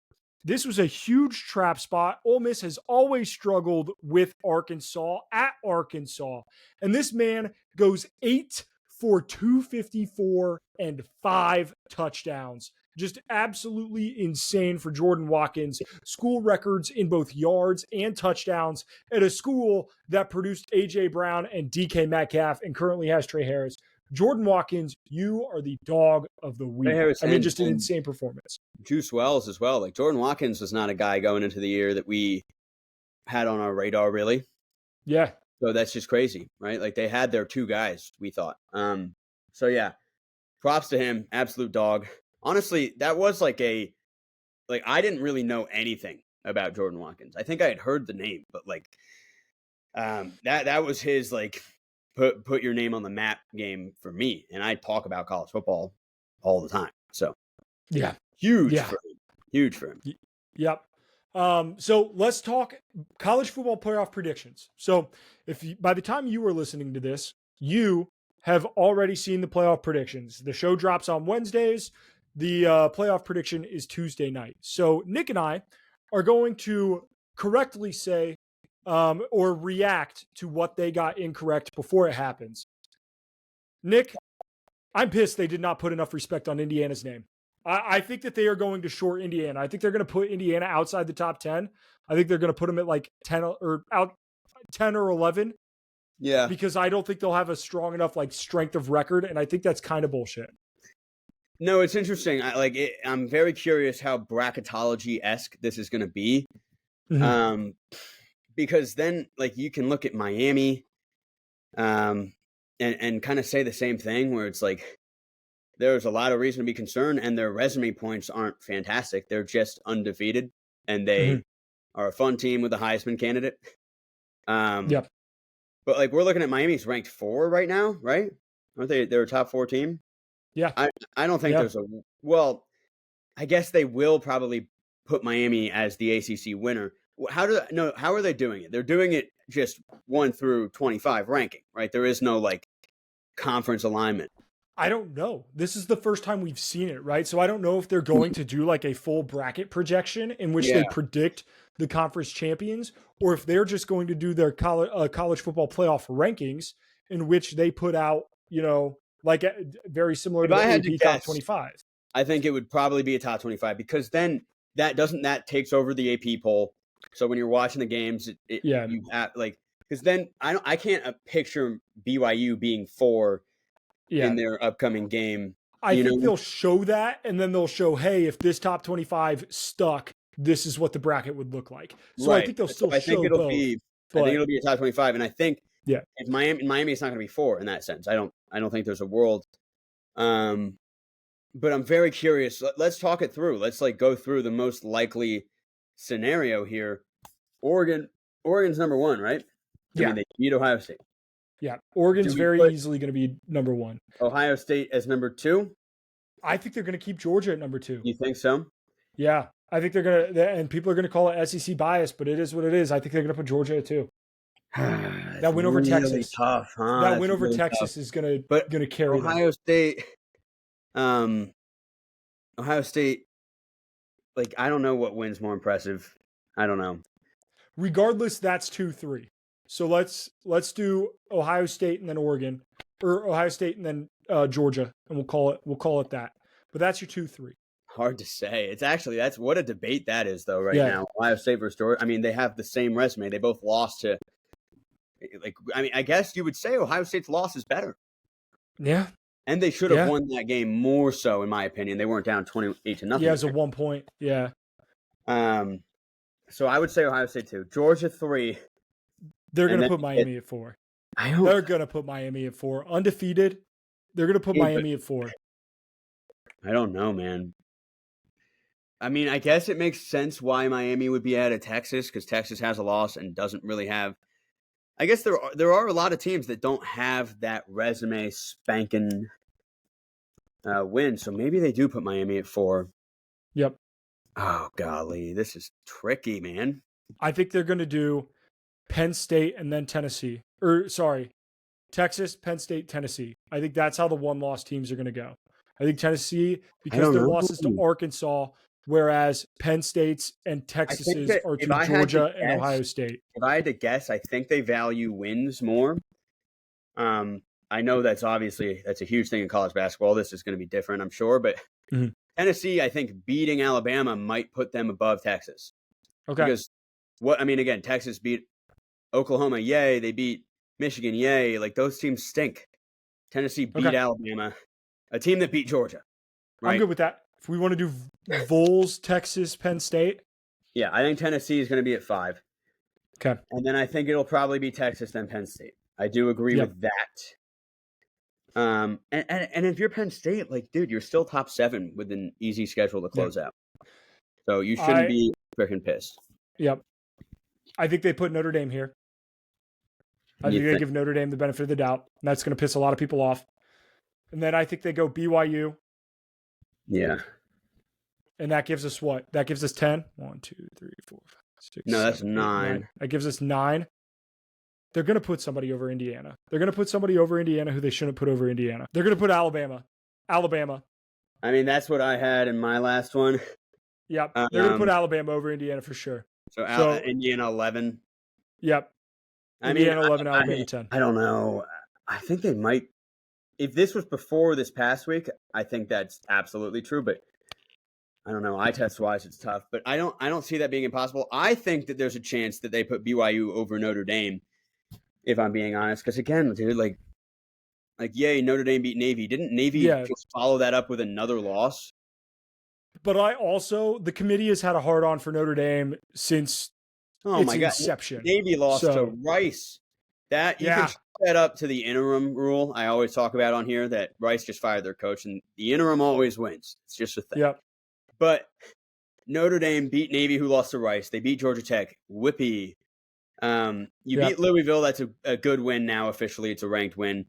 [SPEAKER 1] This was a huge trap spot. Ole Miss has always struggled with Arkansas at Arkansas. And this man goes 8 for 254 and 5 touchdowns. Just absolutely insane for Jordan Watkins. School records in both yards and touchdowns at a school that produced A.J. Brown and DK Metcalf and currently has Trey Harris. Jordan Watkins, you are the dog of the week. Just an insane performance.
[SPEAKER 2] Juice Wells as well. Like, Jordan Watkins was not a guy going into the year that we had on our radar, really.
[SPEAKER 1] Yeah.
[SPEAKER 2] So that's just crazy, right? Like, they had their 2 guys, we thought. So yeah, props to him. Absolute dog. Honestly, that was I didn't really know anything about Jordan Watkins. I think I had heard the name, but that was his put your name on the map game for me. And I talk about college football all the time. So
[SPEAKER 1] yeah,
[SPEAKER 2] huge for him. Huge for him.
[SPEAKER 1] Yep. So let's talk college football playoff predictions. So by the time you were listening to this, you have already seen the playoff predictions. The show drops on Wednesdays. The playoff prediction is Tuesday night. So Nick and I are going to correctly say or react to what they got incorrect before it happens. Nick, I'm pissed they did not put enough respect on Indiana's name. I think that they are going to short Indiana. I think they're going to put Indiana outside the top 10. I think they're going to put them at like 10 or 11.
[SPEAKER 2] Yeah.
[SPEAKER 1] Because I don't think they'll have a strong enough like strength of record. And I think that's kind of bullshit.
[SPEAKER 2] No, it's interesting. I'm very curious how bracketology-esque this is going to be. Mm-hmm. Because then like you can look at Miami and kind of say the same thing where it's like, there's a lot of reason to be concerned, and their resume points aren't fantastic. They're just undefeated, and they are a fun team with a Heisman candidate.
[SPEAKER 1] Yep.
[SPEAKER 2] But like we're looking at Miami's ranked 4 right now, right? Aren't they? They're a top 4 team.
[SPEAKER 1] Yeah.
[SPEAKER 2] I don't think there's a. Well, I guess they will probably put Miami as the ACC winner. How are they doing it? They're doing it just 1 through 25 ranking, right? There is no like conference alignment.
[SPEAKER 1] I don't know. This is the first time we've seen it, right? So I don't know if they're going to do like a full bracket projection in which they predict the conference champions, or if they're just going to do their college football playoff rankings in which they put out, like very similar to the AP top 25.
[SPEAKER 2] I think it would probably be a top 25 because then that takes over the AP poll. So when you're watching the games, you have because then I can't picture BYU being 4. In their upcoming game.
[SPEAKER 1] I think they'll show that, and then they'll show, hey, if this top 25 stuck, this is what the bracket would look like. So I think they'll still show both. I think
[SPEAKER 2] it'll be a top 25, and I think
[SPEAKER 1] if
[SPEAKER 2] Miami, it's not going to be 4 in that sense. I don't think there's a world. But I'm very curious. Let's talk it through. Let's go through the most likely scenario here. Oregon's number 1, right? I mean, they beat Ohio State.
[SPEAKER 1] Yeah, Oregon's very easily going to be number 1.
[SPEAKER 2] Ohio State as number 2?
[SPEAKER 1] I think they're going to keep Georgia at number 2.
[SPEAKER 2] You think so?
[SPEAKER 1] Yeah, I think they're going to, and people are going to call it SEC bias, but it is what it is. I think they're going to put Georgia at 2. That win over
[SPEAKER 2] really
[SPEAKER 1] Texas,
[SPEAKER 2] tough, huh?
[SPEAKER 1] That win over Texas is going to carry
[SPEAKER 2] Ohio State. Ohio State, I don't know what win's more impressive. I don't know.
[SPEAKER 1] Regardless, that's 2-3. So let's do Ohio State and then Oregon, or Ohio State and then Georgia, and we'll call it that. But that's your 2-3.
[SPEAKER 2] Hard to say. That's what a debate that is, though. Now, Ohio State versus Georgia. I mean, they have the same resume. They both lost to. I guess you would say Ohio State's loss is better.
[SPEAKER 1] Yeah.
[SPEAKER 2] And they should have won that game more so, in my opinion. They weren't down 28-0.
[SPEAKER 1] Yeah, it was a 1 point. Yeah.
[SPEAKER 2] So I would say Ohio State 2, Georgia 3.
[SPEAKER 1] They're going to put Miami at 4. They're going to put Miami at 4. Undefeated. They're going to put Miami at 4.
[SPEAKER 2] I don't know, man. I mean, I guess it makes sense why Miami would be out of Texas because Texas has a loss and doesn't really have. I guess there are a lot of teams that don't have that resume spanking win, so maybe they do put Miami at 4.
[SPEAKER 1] Yep.
[SPEAKER 2] Oh golly, this is tricky, man.
[SPEAKER 1] I think they're going to do Penn State and then Tennessee. Texas, Penn State, Tennessee. I think that's how the one-loss teams are going to go. I think Tennessee, because their losses to Arkansas, whereas Penn State's and Texas's are to Georgia and Ohio State.
[SPEAKER 2] If I had to guess, I think they value wins more. I know that's a huge thing in college basketball. This is going to be different, I'm sure. But Tennessee, I think beating Alabama might put them above Texas.
[SPEAKER 1] Okay.
[SPEAKER 2] Because again, Texas beat Oklahoma, yay. They beat Michigan, yay. Those teams stink. Tennessee beat Alabama, a team that beat Georgia. Right?
[SPEAKER 1] I'm good with that. If we want to do Vols, Texas, Penn State.
[SPEAKER 2] Yeah, I think Tennessee is going to be at 5.
[SPEAKER 1] Okay.
[SPEAKER 2] And then I think it'll probably be Texas, then Penn State. I do agree with that. And if you're Penn State, dude, you're still top 7 with an easy schedule to close out. So you shouldn't be freaking pissed.
[SPEAKER 1] Yep. I think they put Notre Dame here. I think they give Notre Dame the benefit of the doubt. And that's going to piss a lot of people off. And then I think they go BYU.
[SPEAKER 2] Yeah.
[SPEAKER 1] And that gives us what? That gives us 10. 1, 2, 3, 4, 5, 6,
[SPEAKER 2] No, that's
[SPEAKER 1] 7, 8,
[SPEAKER 2] 9.
[SPEAKER 1] That gives us 9. They're going to put somebody over Indiana. They're going to put somebody over Indiana who they shouldn't put over Indiana. They're going to put Alabama. Alabama.
[SPEAKER 2] I mean, that's what I had in my last one.
[SPEAKER 1] Yep. They're going to put Alabama over Indiana for sure.
[SPEAKER 2] So Indiana 11.
[SPEAKER 1] Yep. Indiana 11, Alabama 10.
[SPEAKER 2] I don't know. I think they might. If this was before this past week, I think that's absolutely true. But I don't know. Eye test wise, it's tough. But I don't see that being impossible. I think that there's a chance that they put BYU over Notre Dame, if I'm being honest. Because again, dude, like yay, Notre Dame beat Navy. Didn't Navy just follow that up with another loss?
[SPEAKER 1] But the committee has had a hard on for Notre Dame since its inception.
[SPEAKER 2] Navy lost to Rice. That you can set up to the interim rule I always talk about on here, that Rice just fired their coach and the interim always wins. It's just a thing.
[SPEAKER 1] Yep.
[SPEAKER 2] But Notre Dame beat Navy, who lost to Rice. They beat Georgia Tech. Whippy. You beat Louisville. That's a good win now. Officially, it's a ranked win.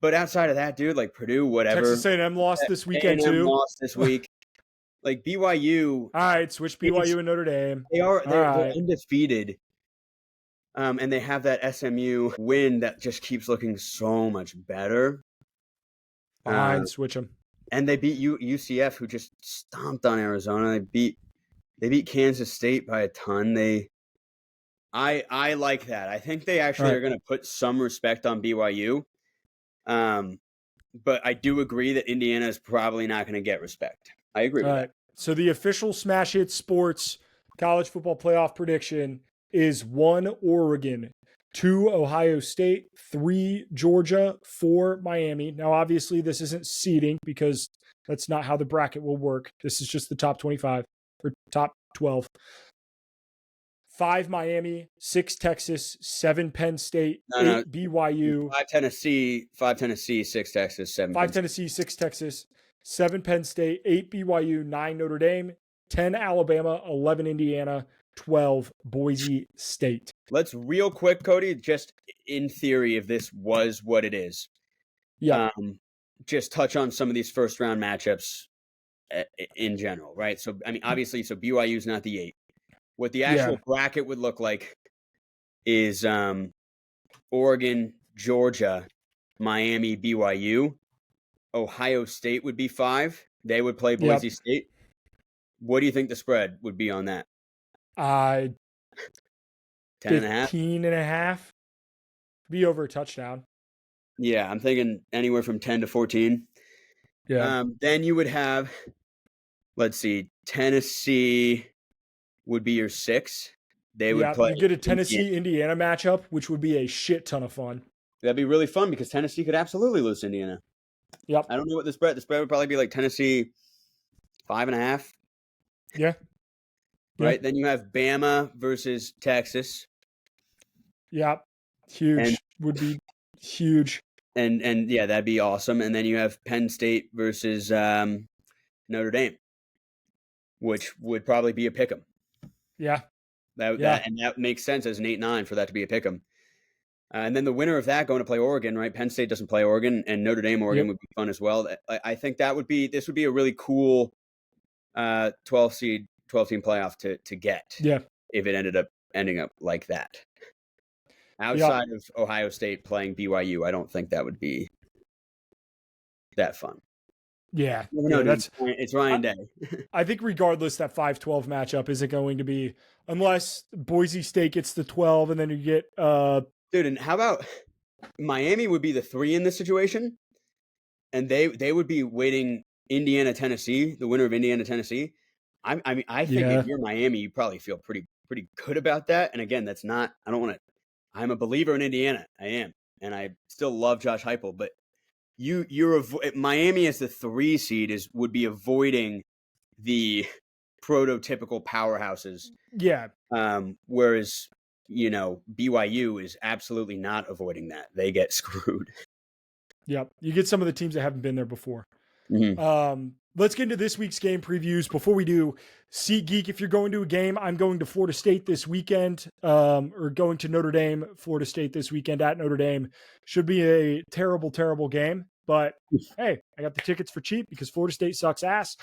[SPEAKER 2] But outside of that, dude, like Purdue, whatever.
[SPEAKER 1] Texas A&M lost this weekend too.
[SPEAKER 2] Lost this week. Like BYU.
[SPEAKER 1] All right, switch BYU and Notre Dame.
[SPEAKER 2] They're undefeated. And they have that SMU win that just keeps looking so much better.
[SPEAKER 1] Fine, switch them.
[SPEAKER 2] And they beat UCF, who just stomped on Arizona. They beat Kansas State by a ton. I like that. I think they actually are going to put some respect on BYU. But I do agree that Indiana is probably not going to get respect. I agree with that.
[SPEAKER 1] So the official Smash Hit Sports college football playoff prediction is 1 Oregon, 2 Ohio State, 3 Georgia, 4 Miami. Now, obviously, this isn't seeding because that's not how the bracket will work. This is just the top 25 or top 12. 5 Miami, 6 Texas, 7 Penn State, 8 BYU.
[SPEAKER 2] 5 Tennessee, 6 Texas, 7
[SPEAKER 1] 5 Tennessee, 6 Texas, 7 Penn State, 8 BYU, 9 Notre Dame, 10 Alabama, 11 Indiana, 12 Boise State.
[SPEAKER 2] Let's real quick, Cody, just in theory, if this was what it is, just touch on some of these first round matchups in general, right? So, I mean, obviously, BYU is not the 8. What the actual bracket would look like is Oregon, Georgia, Miami, BYU. Ohio State would be 5. They would play Boise State. What do you think the spread would be on that?
[SPEAKER 1] 10
[SPEAKER 2] and a half.
[SPEAKER 1] 15.5. Be over a touchdown.
[SPEAKER 2] Yeah, I'm thinking anywhere from 10 to 14.
[SPEAKER 1] Yeah.
[SPEAKER 2] Then you would have, let's see, Tennessee would be your 6. They would play.
[SPEAKER 1] You get a Tennessee-Indiana matchup, which would be a shit ton of fun.
[SPEAKER 2] That'd be really fun because Tennessee could absolutely lose to Indiana.
[SPEAKER 1] Yep.
[SPEAKER 2] I don't know what the spread would probably be like Tennessee 5.5.
[SPEAKER 1] Yeah.
[SPEAKER 2] Right. Then you have Bama versus Texas.
[SPEAKER 1] Yep. Huge. Would be huge.
[SPEAKER 2] And yeah, that'd be awesome. And then you have Penn State versus Notre Dame, which would probably be a pick'em.
[SPEAKER 1] Yeah.
[SPEAKER 2] That makes sense as an 8-9 for that to be a pick'em. And then the winner of that going to play Oregon, right? Penn State doesn't play Oregon, and Notre Dame, Oregon would be fun as well. I think this would be a really cool 12-team playoff to get.
[SPEAKER 1] Yeah.
[SPEAKER 2] If it ending up like that. Outside of Ohio State playing BYU, I don't think that would be that fun.
[SPEAKER 1] Yeah.
[SPEAKER 2] It's Ryan Day.
[SPEAKER 1] I think regardless, that 5-12 matchup isn't going to be, unless Boise State gets the 12 and then you get
[SPEAKER 2] dude, and how about Miami would be the 3 in this situation, and they would be waiting Indiana, Tennessee, the winner of Indiana, Tennessee. I mean, I think if you're Miami, you probably feel pretty good about that. And again, I'm a believer in Indiana. I am, and I still love Josh Heupel. But Miami as the 3 seed would be avoiding the prototypical powerhouses.
[SPEAKER 1] Yeah.
[SPEAKER 2] Whereas BYU is absolutely not avoiding that. They get screwed.
[SPEAKER 1] Yep. You get some of the teams that haven't been there before.
[SPEAKER 2] Mm-hmm.
[SPEAKER 1] Let's get into this week's game previews. Before we do, SeatGeek, if you're going to a game, I'm going to Florida State this weekend, or going to Notre Dame, Florida State this weekend at Notre Dame. Should be a terrible, terrible game. But hey, I got the tickets for cheap because Florida State sucks ass.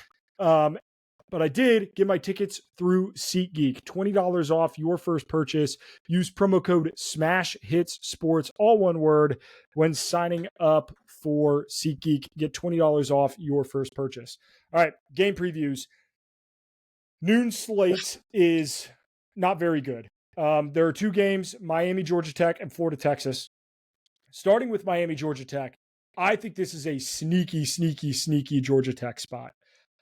[SPEAKER 1] But I did get my tickets through SeatGeek. $20 off your first purchase. Use promo code SMASHHITSSPORTS, all one word, when signing up for SeatGeek. Get $20 off your first purchase. All right, game previews. Noon slate is not very good. There are two games, Miami, Georgia Tech, and Florida, Texas. Starting with Miami, Georgia Tech, I think this is a sneaky Georgia Tech spot.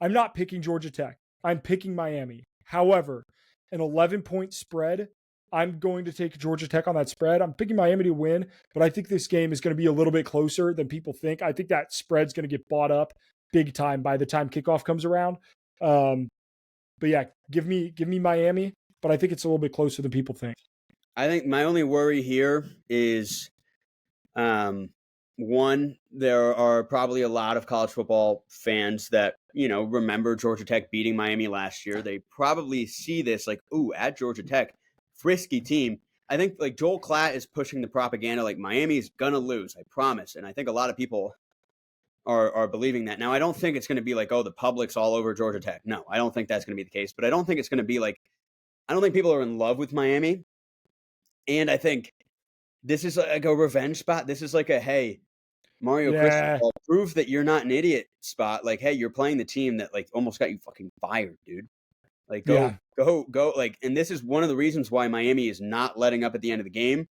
[SPEAKER 1] I'm not picking Georgia Tech. I'm picking Miami. However, an 11-point spread, I'm going to take Georgia Tech on that spread. I'm picking Miami to win, but I think this game is going to be a little bit closer than people think. I think that spread's going to get bought up big time by the time kickoff comes around. But yeah, give me Miami, but I think it's a little bit closer than people think.
[SPEAKER 2] I think my only worry here is, one, there are probably a lot of college football fans that, remember Georgia Tech beating Miami last year. They probably see this like, ooh, at Georgia Tech, frisky team. I think like Joel Klatt is pushing the propaganda like Miami's going to lose, I promise. And I think a lot of people are believing that. Now, I don't think it's going to be like, oh, the public's all over Georgia Tech. No, I don't think that's going to be the case. But I don't think it's going to be like, I don't think people are in love with Miami. And I think this is like a revenge spot. This is like a, hey, Mario Cristobal, prove that you're not an idiot spot. Like, hey, you're playing the team that like almost got you fucking fired, dude. Like, go. Like, and this is one of the reasons why Miami is not letting up at the end of the game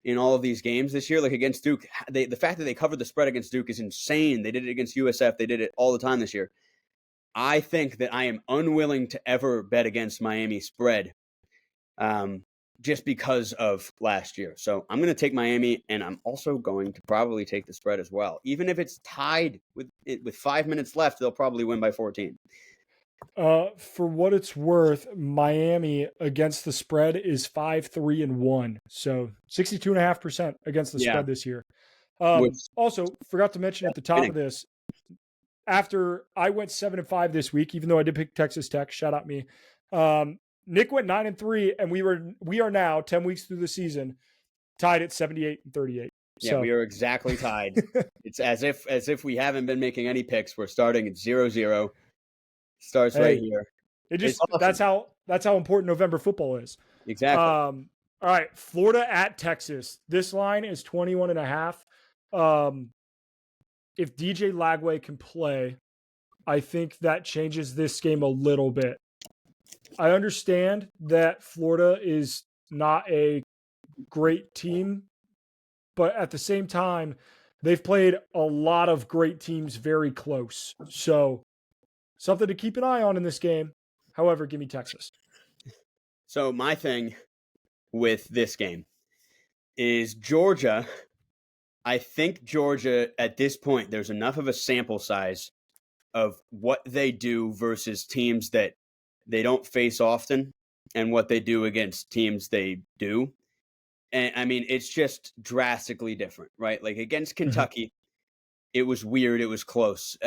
[SPEAKER 2] in all of these games this year. Like against Duke, the fact that they covered the spread against Duke is insane. They did it against USF. They did it all the time this year. I think that I am unwilling to ever bet against Miami spread. Just because of last year. So I'm going to take Miami, and I'm also going to probably take the spread as well. Even if it's tied with 5 minutes left, they'll probably win by 14.
[SPEAKER 1] For what it's worth, Miami against the spread is 5-3-1. So 62.5% against the spread this year. Also, forgot to mention at the top of this, after I went 7-5 this week, even though I did pick Texas Tech, shout out me. Nick went 9-3, and we are now 10 weeks through the season tied at 78-38.
[SPEAKER 2] Yeah, we are exactly tied. It's as if we haven't been making any picks. We're starting at 0-0. Starts right here.
[SPEAKER 1] Awesome. That's how important November football is.
[SPEAKER 2] Exactly.
[SPEAKER 1] All right, Florida at Texas. This line is 21.5. If DJ Lagway can play, I think that changes this game a little bit. I understand that Florida is not a great team, but at the same time, they've played a lot of great teams very close. So something to keep an eye on in this game. However, give me Texas.
[SPEAKER 2] So my thing with this game is Georgia. I think Georgia at this point, there's enough of a sample size of what they do versus teams that they don't face often and what they do against teams they do. And I mean, it's just drastically different, right? Like against Kentucky, it was weird. It was close.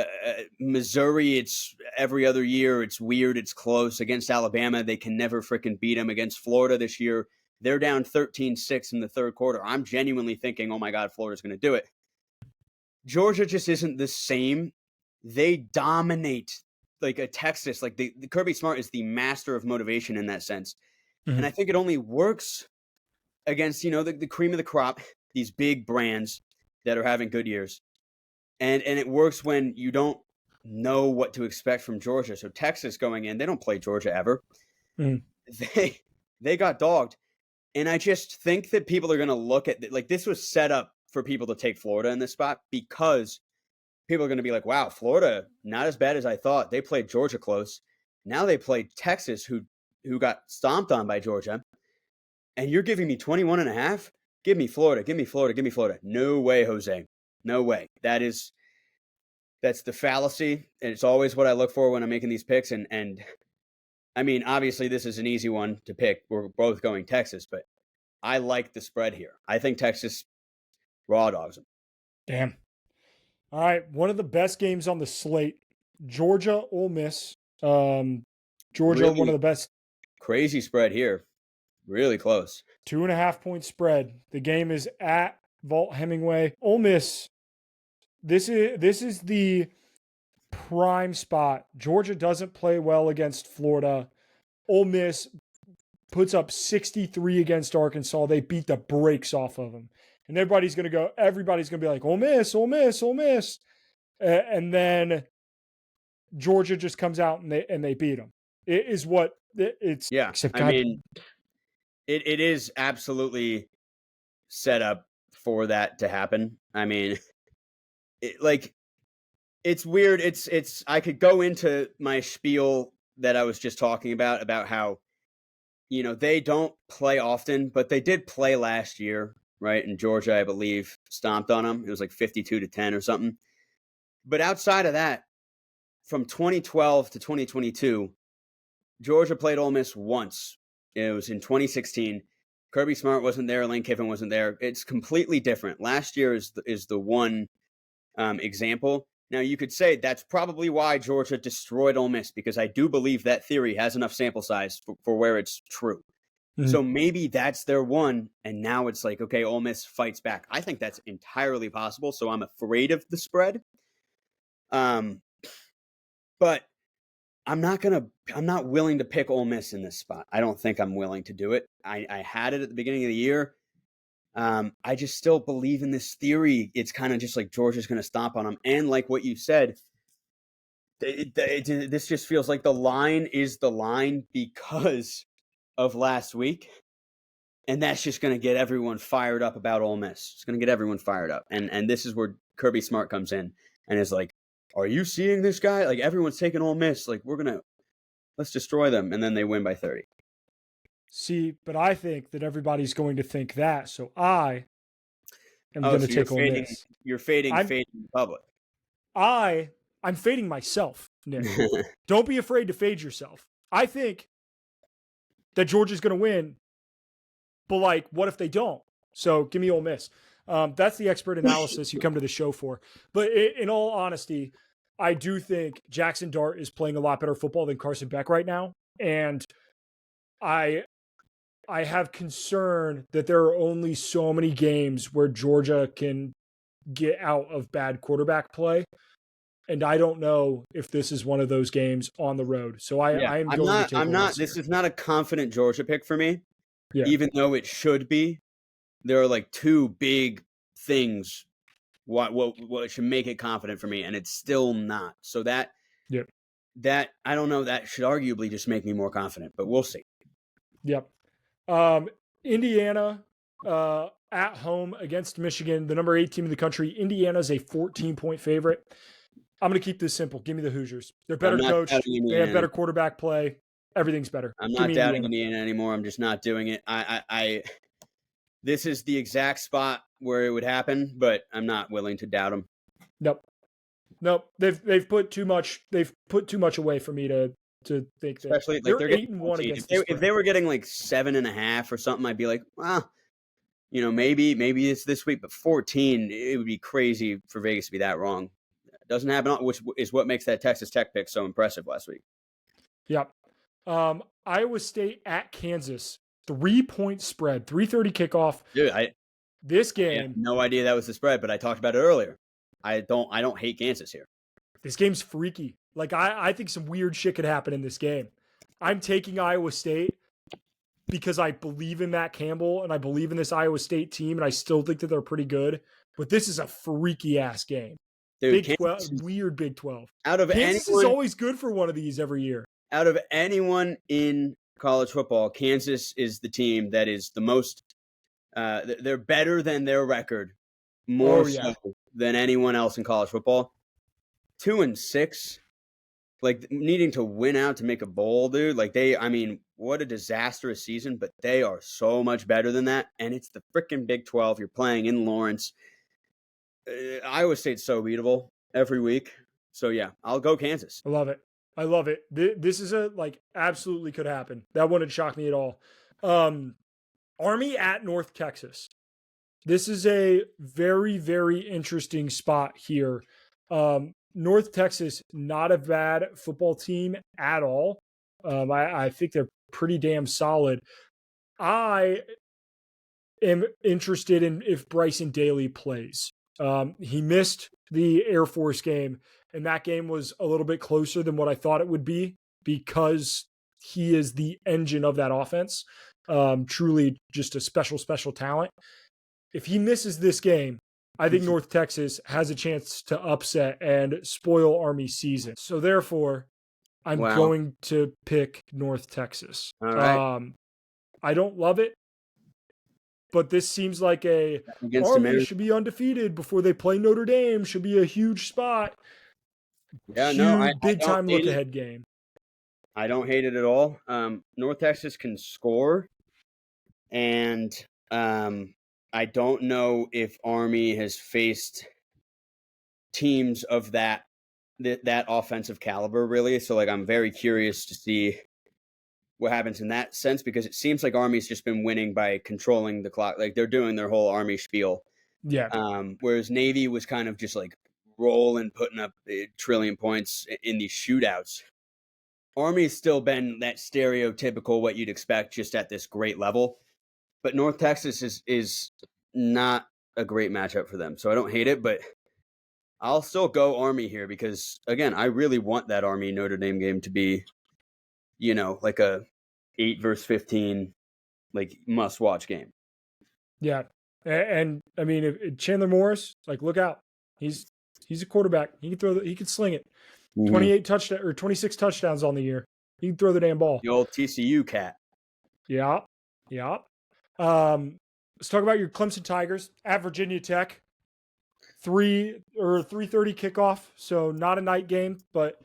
[SPEAKER 2] Missouri, it's every other year. It's weird. It's close. Against Alabama, they can never freaking beat them. Against Florida this year, they're down 13-6 in the third quarter. I'm genuinely thinking, oh my God, Florida's going to do it. Georgia just isn't the same. They dominate. Like a Texas, like the Kirby Smart is the master of motivation in that sense. And I think it only works against, the cream of the crop, these big brands that are having good years. And it works when you don't know what to expect from Georgia. So Texas going in, they don't play Georgia ever. They got dogged. And I just think that people are going to look at, like, this was set up for people to take Florida in this spot because people are going to be like, wow, Florida, not as bad as I thought. They played Georgia close. Now they played Texas, who got stomped on by Georgia. And you're giving me 21.5? Give me Florida. Give me Florida. Give me Florida. No way, Jose. No way. That's the fallacy. And it's always what I look for when I'm making these picks. And I mean, obviously, this is an easy one to pick. We're both going Texas, but I like the spread here. I think Texas raw dogs them.
[SPEAKER 1] Damn. All right, one of the best games on the slate, Georgia, Ole Miss. Georgia, really, one of the best.
[SPEAKER 2] Crazy spread here. Really close.
[SPEAKER 1] 2.5-point spread. The game is at Vaught Hemingway. Ole Miss, this is the prime spot. Georgia doesn't play well against Florida. Ole Miss puts up 63 against Arkansas. They beat the brakes off of them. And everybody's going to be like, Ole Miss, Ole Miss, Ole Miss. And then Georgia just comes out and they beat them. It is what it's.
[SPEAKER 2] Yeah.
[SPEAKER 1] Except
[SPEAKER 2] I mean, it is absolutely set up for that to happen. I mean, it's weird. I could go into my spiel that I was just talking about how, they don't play often, but they did play last year, right? And Georgia, I believe, stomped on them. It was like 52-10 or something. But outside of that, from 2012 to 2022, Georgia played Ole Miss once. It was in 2016. Kirby Smart wasn't there. Lane Kiffin wasn't there. It's completely different. Last year is the one example. Now, you could say that's probably why Georgia destroyed Ole Miss, because I do believe that theory has enough sample size for where it's true. Mm-hmm. So maybe that's their one, and now it's like, okay, Ole Miss fights back. I think that's entirely possible, so I'm afraid of the spread. But I'm not willing to pick Ole Miss in this spot. I don't think I'm willing to do it. I had it at the beginning of the year. I just still believe in this theory. It's kind of just like Georgia's going to stomp on them. And like what you said, this just feels like the line is the line because of last week. And that's just going to get everyone fired up about Ole Miss. It's going to get everyone fired up. And this is where Kirby Smart comes in and is like, are you seeing this guy? Like, everyone's taking Ole Miss. Like, let's destroy them. And then they win by 30.
[SPEAKER 1] See, but I think that everybody's going to think that. So I am going to take Ole Miss.
[SPEAKER 2] You're fading the public.
[SPEAKER 1] I'm fading myself, Nick. Don't be afraid to fade yourself. I think that Georgia's going to win, but like, what if they don't? So give me Ole Miss. That's the expert analysis you come to the show for. But in all honesty, I do think Jackson Dart is playing a lot better football than Carson Beck right now. And I have concern that there are only so many games where Georgia can get out of bad quarterback play. And I don't know if this is one of those games on the road. So I'm not.
[SPEAKER 2] This is not a confident Georgia pick for me.
[SPEAKER 1] Yeah.
[SPEAKER 2] Even though it should be. There are like two big things what should make it confident for me, and it's still not. So that I don't know, that should arguably just make me more confident, but we'll see.
[SPEAKER 1] Yep. Indiana at home against Michigan, the number 8 team in the country. Indiana's a 14-point favorite. I'm going to keep this simple. Give me the Hoosiers. They're better coached. They have better quarterback play. Everything's better.
[SPEAKER 2] I'm not doubting Indiana anymore. I'm just not doing it. This is the exact spot where it would happen, but I'm not willing to doubt them.
[SPEAKER 1] Nope. They've put too much. They've put too much away for me to think that.
[SPEAKER 2] Especially like they're 8-1 against. If they were getting like 7.5 or something, I'd be like, well, maybe it's this week. But 14, it would be crazy for Vegas to be that wrong. It doesn't happen, which is what makes that Texas Tech pick so impressive last week.
[SPEAKER 1] Yep. Iowa State at Kansas. 3-point spread, 3:30 kickoff.
[SPEAKER 2] Dude,
[SPEAKER 1] this game.
[SPEAKER 2] I had no idea that was the spread, but I talked about it earlier. I don't hate Kansas here.
[SPEAKER 1] This game's freaky. Like I think some weird shit could happen in this game. I'm taking Iowa State because I believe in Matt Campbell and I believe in this Iowa State team, and I still think that they're pretty good. But this is a freaky ass game.
[SPEAKER 2] Dude,
[SPEAKER 1] Big 12, weird Big 12.
[SPEAKER 2] Kansas
[SPEAKER 1] is always good for one of these every year.
[SPEAKER 2] Out of anyone in college football, Kansas is the team that is the most they're better than their record more so than anyone else in college football. 2-6, like needing to win out to make a bowl, dude. Like what a disastrous season, but they are so much better than that. And it's the freaking Big 12. You're playing in Lawrence. Iowa State's so beatable every week. So yeah, I'll go Kansas.
[SPEAKER 1] I love it. This is absolutely could happen. That wouldn't shock me at all. Army at North Texas. This is a very, very interesting spot here. North Texas, not a bad football team at all. I think they're pretty damn solid. I am interested in if Bryson Daly plays. He missed the Air Force game, and that game was a little bit closer than what I thought it would be because he is the engine of that offense. Truly just a special talent. If he misses this game, I think North Texas has a chance to upset and spoil Army's season. So therefore, I'm going to pick North Texas.
[SPEAKER 2] All right.
[SPEAKER 1] I don't love it, but this seems like Army should be undefeated before they play Notre Dame. Should be a huge spot.
[SPEAKER 2] Yeah, no, I
[SPEAKER 1] big
[SPEAKER 2] don't
[SPEAKER 1] time look ahead game.
[SPEAKER 2] I don't hate it at all. North Texas can score, and I don't know if Army has faced teams of that offensive caliber, really. So, like, I'm very curious to see what happens in that sense, because it seems like Army's just been winning by controlling the clock. Like, they're doing their whole Army spiel.
[SPEAKER 1] Yeah.
[SPEAKER 2] Whereas Navy was kind of just like rolling, putting up a trillion points in these shootouts. Army's still been that stereotypical what you'd expect, just at this great level. But North Texas is not a great matchup for them. So I don't hate it, but I'll still go Army here because, again, I really want that Army Notre Dame game to be, like a 8-15, like, must-watch game.
[SPEAKER 1] Yeah. And I mean, if Chandler Morris, like, look out. He's a quarterback. He can sling it. 26 touchdowns on the year. He can throw the damn ball.
[SPEAKER 2] The old TCU cat.
[SPEAKER 1] Yeah. Let's talk about your Clemson Tigers at Virginia Tech. 3:30 kickoff, so not a night game, but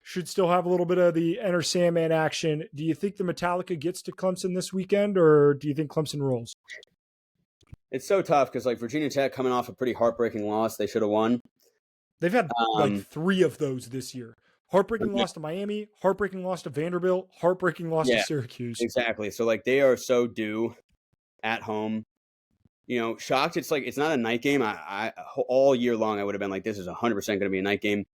[SPEAKER 1] should still have a little bit of the Enter Sandman action. Do you think the Metallica gets to Clemson this weekend, or do you think Clemson rolls?
[SPEAKER 2] It's so tough because, like, Virginia Tech coming off a pretty heartbreaking loss, they should have won.
[SPEAKER 1] They've had like 3 of those this year. Heartbreaking loss to Miami, heartbreaking loss to Vanderbilt, heartbreaking loss to Syracuse.
[SPEAKER 2] Exactly. So, like, they are so due at home. Shocked. It's like, it's not a night game. I all year long I would have been like, this is 100% going to be a night game.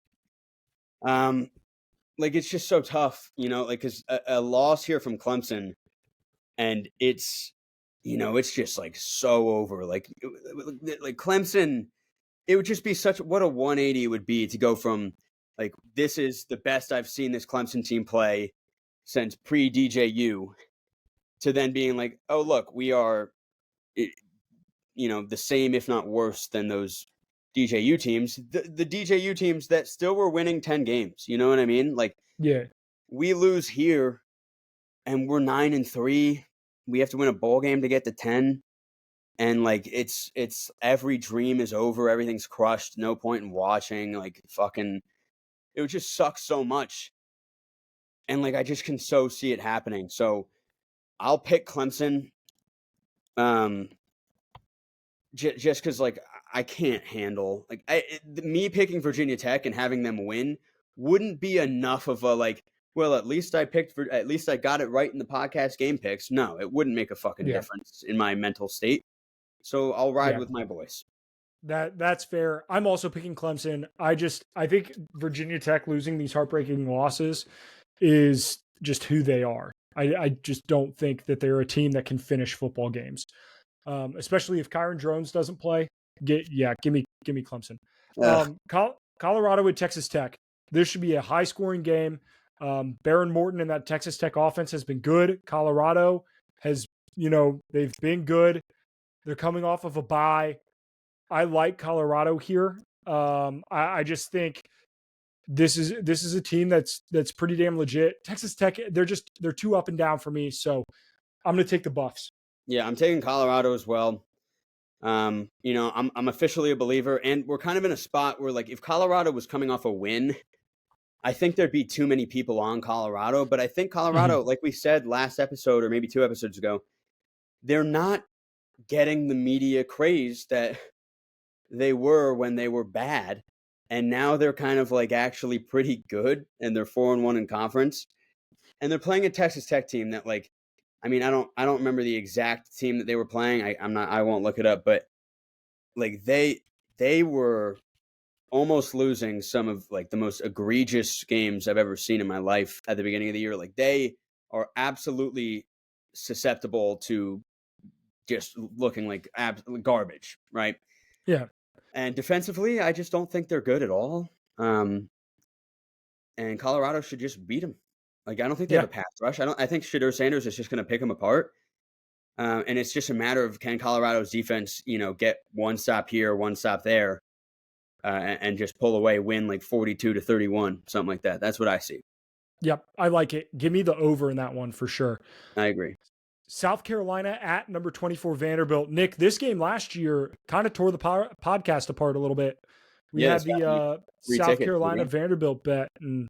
[SPEAKER 2] Like, it's just so tough, like, because a loss here from Clemson, and it's just like so over. Like Clemson, it would just be what a 180 it would be to go from, like, this is the best I've seen this Clemson team play since pre-DJU, to then being like, oh, look, we are, the same, if not worse, than those DJU teams. The DJU teams that still were winning 10 games. You know what I mean? Like,
[SPEAKER 1] yeah,
[SPEAKER 2] we lose here and we're 9-3. We have to win a bowl game to get to 10. And, like, it's every dream is over. Everything's crushed. No point in watching. Like, fucking, it would just suck so much. And, like, I just can so see it happening. So I'll pick Clemson. Just because, like, I can't handle, like, me picking Virginia Tech and having them win wouldn't be enough of a, like, well, at least I got it right in the podcast game picks. No, it wouldn't make a fucking difference in my mental state. So I'll ride with my boys.
[SPEAKER 1] That's fair. I'm also picking Clemson. I think Virginia Tech losing these heartbreaking losses is just who they are. I just don't think that they're a team that can finish football games. Especially if Kyron Drones doesn't play. Give me Clemson. Colorado with Texas Tech. This should be a high scoring game. Baron Morton and that Texas Tech offense has been good. Colorado has, they've been good. They're coming off of a bye. I like Colorado here. I just think this is a team that's pretty damn legit. Texas Tech, they're too up and down for me. So I'm going to take the Buffs.
[SPEAKER 2] Yeah, I'm taking Colorado as well. I'm officially a believer, and we're kind of in a spot where, like, if Colorado was coming off a win, I think there'd be too many people on Colorado. But I think Colorado, like we said last episode or maybe 2 episodes ago, they're not getting the media craze that they were when they were bad, and now they're kind of, like, actually pretty good, and they're 4-1 in conference, and they're playing a Texas Tech team that, like, I mean, I don't remember the exact team that they were playing. I won't look it up, but, like, they were almost losing some of, like, the most egregious games I've ever seen in my life at the beginning of the year. Like, they are absolutely susceptible to just looking like garbage, right?
[SPEAKER 1] Yeah.
[SPEAKER 2] And defensively, I just don't think they're good at all. And Colorado should just beat them. Like, I don't think they have
[SPEAKER 1] Yeah.
[SPEAKER 2] a pass rush. I think Shedeur Sanders is just going to pick them apart. And it's just a matter of, can Colorado's defense, get one stop here, one stop there, and just pull away, win like 42-31, something like that. That's what I see.
[SPEAKER 1] Yep. I like it. Give me the over in that one for sure.
[SPEAKER 2] I agree.
[SPEAKER 1] South Carolina at number 24 Vanderbilt. Nick, this game last year kind of tore the podcast apart a little bit. We had the South Carolina Vanderbilt bet, and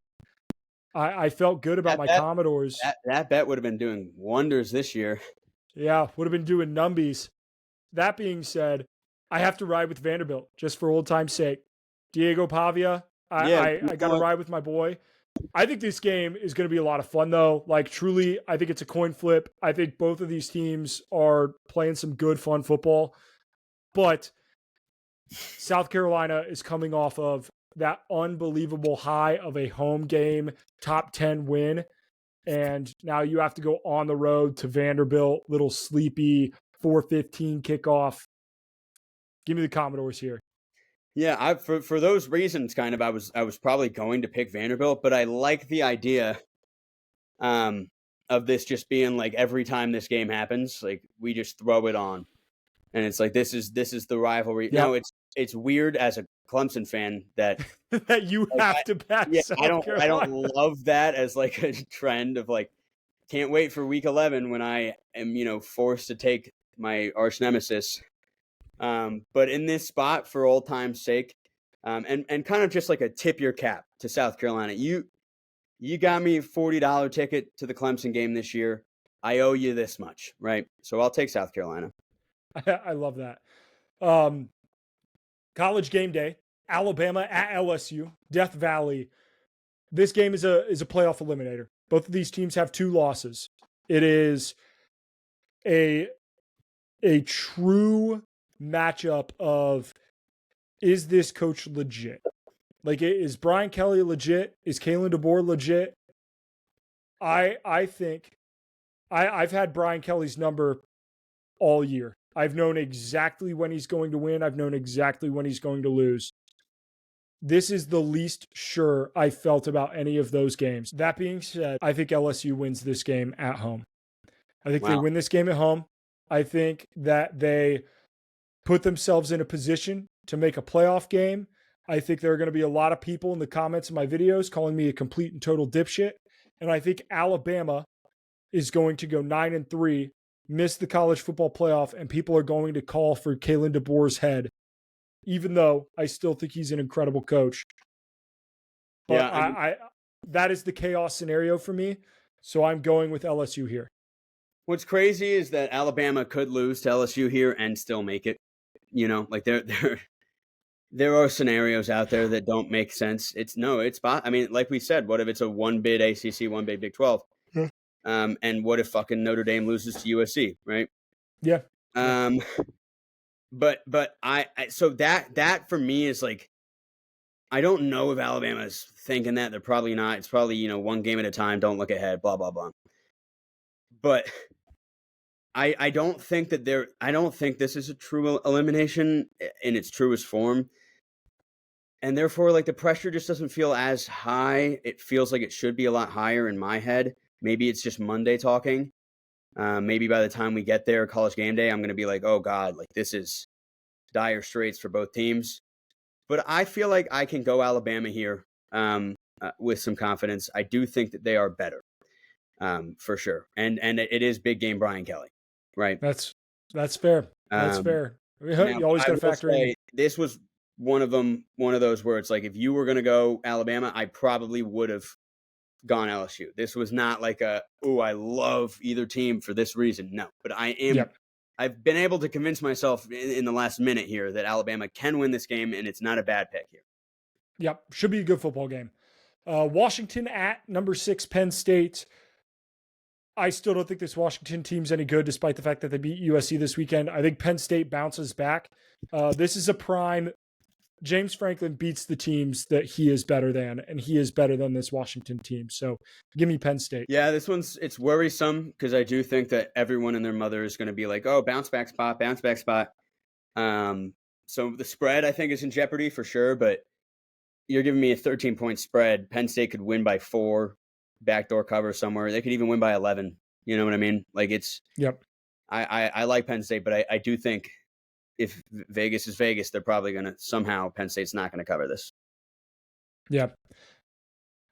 [SPEAKER 1] I felt good about my Commodores.
[SPEAKER 2] That bet would have been doing wonders this year.
[SPEAKER 1] Yeah, would have been doing numbies. That being said, I have to ride with Vanderbilt just for old time's sake. Diego Pavia, I got to ride with my boy. I think this game is going to be a lot of fun, though. Like, truly, I think it's a coin flip. I think both of these teams are playing some good, fun football. But South Carolina is coming off of that unbelievable high of a home game, top 10 win. And now you have to go on the road to Vanderbilt, little sleepy 4:15 kickoff. Give me the Commodores here.
[SPEAKER 2] Yeah, for those reasons, kind of, I was probably going to pick Vanderbilt, but I like the idea of this just being like every time this game happens, like we just throw it on, and it's like this is the rivalry. Yep. No, it's weird as a Clemson fan that
[SPEAKER 1] that you have to back.
[SPEAKER 2] Yeah,
[SPEAKER 1] South
[SPEAKER 2] I don't love that as like a trend of like, can't wait for week 11 when I am forced to take my arch nemesis. But in this spot, for old time's sake, and kind of just like a tip your cap to South Carolina, you got me a $40 ticket to the Clemson game this year. I owe you this much, right? So I'll take South Carolina.
[SPEAKER 1] I love that. College game day, Alabama at LSU, Death Valley. This game is a playoff eliminator. Both of these teams have 2 losses. It is a true matchup of, is this coach legit? Like, is Brian Kelly legit? Is Kalen DeBoer legit? I think I've had Brian Kelly's number all year. I've known exactly when he's going to win. I've known exactly when he's going to lose. This is the least sure I felt about any of those games. That being said, I think LSU wins this game at home. I think they win this game at home. I think that they put themselves in a position to make a playoff game. I think there are going to be a lot of people in the comments of my videos calling me a complete and total dipshit. And I think Alabama is going to go 9-3, miss the college football playoff, and people are going to call for Kalen DeBoer's head, even though I still think he's an incredible coach. But yeah, I that is the chaos scenario for me. So I'm going with LSU here.
[SPEAKER 2] What's crazy is that Alabama could lose to LSU here and still make it. Like there are scenarios out there that don't make sense. I mean, like we said, what if it's a 1-bid ACC, 1-bid Big 12?
[SPEAKER 1] Yeah.
[SPEAKER 2] And what if fucking Notre Dame loses to USC, right?
[SPEAKER 1] Yeah.
[SPEAKER 2] But so that for me is like, I don't know if Alabama's thinking that. They're probably not. It's probably, one game at a time. Don't look ahead, blah, blah, blah. But I don't think this is a true elimination in its truest form. And therefore, like, the pressure just doesn't feel as high. It feels like it should be a lot higher in my head. Maybe it's just Monday talking. Maybe by the time we get there, college game day, I'm going to be like, oh God, like this is dire straits for both teams. But I feel like I can go Alabama here with some confidence. I do think that they are better, for sure. And it is big game Brian Kelly, right?
[SPEAKER 1] That's fair. That's fair. You always got to factor in.
[SPEAKER 2] This was one of those where it's like, if you were going to go Alabama, I probably would have gone LSU. This was not like I love either team for this reason. No, but I've been able to convince myself in the last minute here that Alabama can win this game, and it's not a bad pick here.
[SPEAKER 1] Yep. Should be a good football game. Washington at number 6, Penn State. I still don't think this Washington team's any good, despite the fact that they beat USC this weekend. I think Penn State bounces back. This is a prime. James Franklin beats the teams that he is better than, and he is better than this Washington team. So give me Penn State.
[SPEAKER 2] Yeah, it's worrisome because I do think that everyone and their mother is going to be like, oh, bounce back spot. So the spread, I think, is in jeopardy for sure, but you're giving me a 13-point spread. Penn State could win by 4, backdoor cover somewhere. They could even win by 11. You know what I mean? Like
[SPEAKER 1] Yep.
[SPEAKER 2] I like Penn State, but I do think if Vegas is Vegas, they're probably going to somehow Penn State's not going to cover this.
[SPEAKER 1] Yep.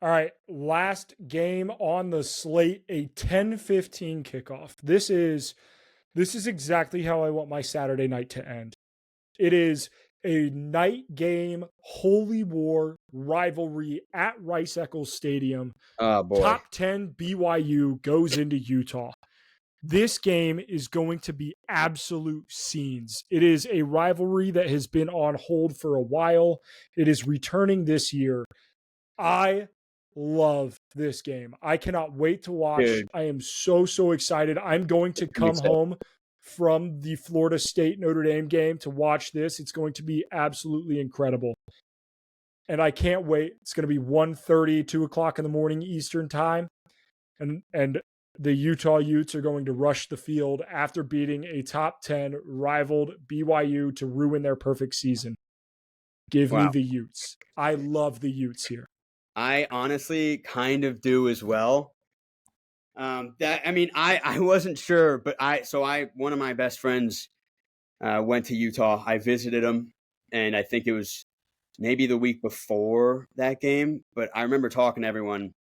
[SPEAKER 1] All right, last game on the slate, a 10:15 kickoff. This is exactly how I want my Saturday night to end. It is a night game, holy war rivalry at Rice-Eccles Stadium.
[SPEAKER 2] Oh boy.
[SPEAKER 1] Top 10 BYU goes into Utah. This game is going to be absolute scenes. It is a rivalry that has been on hold for a while. It is returning this year. I love this game. I cannot wait to watch.
[SPEAKER 2] Dude.
[SPEAKER 1] I am so excited. I'm going to come home from the Florida State Notre Dame game to watch this. It's going to be absolutely incredible. And I can't wait. It's going to be 1:30, 2 o'clock in the morning Eastern time. And the Utah Utes are going to rush the field after beating a top 10 rivaled BYU to ruin their perfect season. Give me the Utes. I love the Utes here.
[SPEAKER 2] I honestly kind of do as well. I wasn't sure, but one of my best friends went to Utah. I visited him, and I think it was maybe the week before that game. But I remember talking to everyone.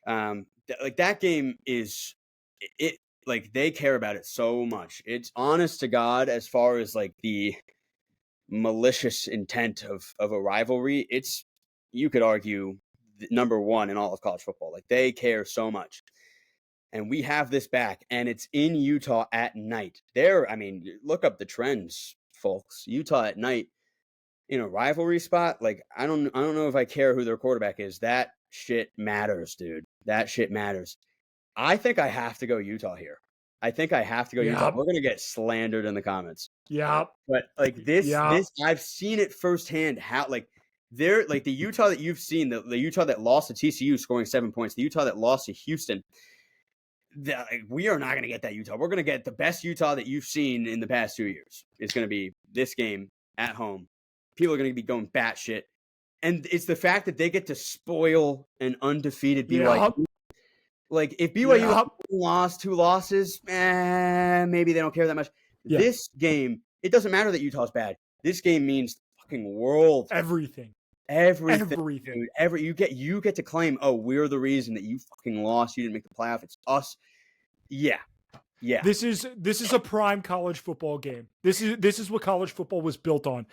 [SPEAKER 2] That game is it. Like they care about it so much. It's honest to God as far as like the malicious intent of a rivalry. It's, you could argue, number one in all of college football. Like they care so much. And we have this back, and it's in Utah at night. Look up the trends, folks. Utah at night in a rivalry spot. Like I don't know if I care who their quarterback is. That shit matters, dude. That shit matters. I think I have to go Utah here. Utah. We're gonna get slandered in the comments.
[SPEAKER 1] Yeah.
[SPEAKER 2] But like this, I've seen it firsthand. How they're like the Utah that you've seen, the Utah that lost to TCU scoring 7 points, the Utah that lost to Houston. We are not going to get that Utah. We're going to get the best Utah that you've seen in the past 2 years. It's going to be this game at home. People are going to be going batshit. And it's the fact that they get to spoil an undefeated BYU. Like, if BYU lost 2 losses, maybe they don't care that much. Yeah. This game, it doesn't matter that Utah's bad. This game means fucking world.
[SPEAKER 1] Everything.
[SPEAKER 2] Dude. You get to claim, oh, we're the reason that you fucking lost. You didn't make the playoff. It's us. Yeah.
[SPEAKER 1] This is a prime college football game. This is what college football was built on.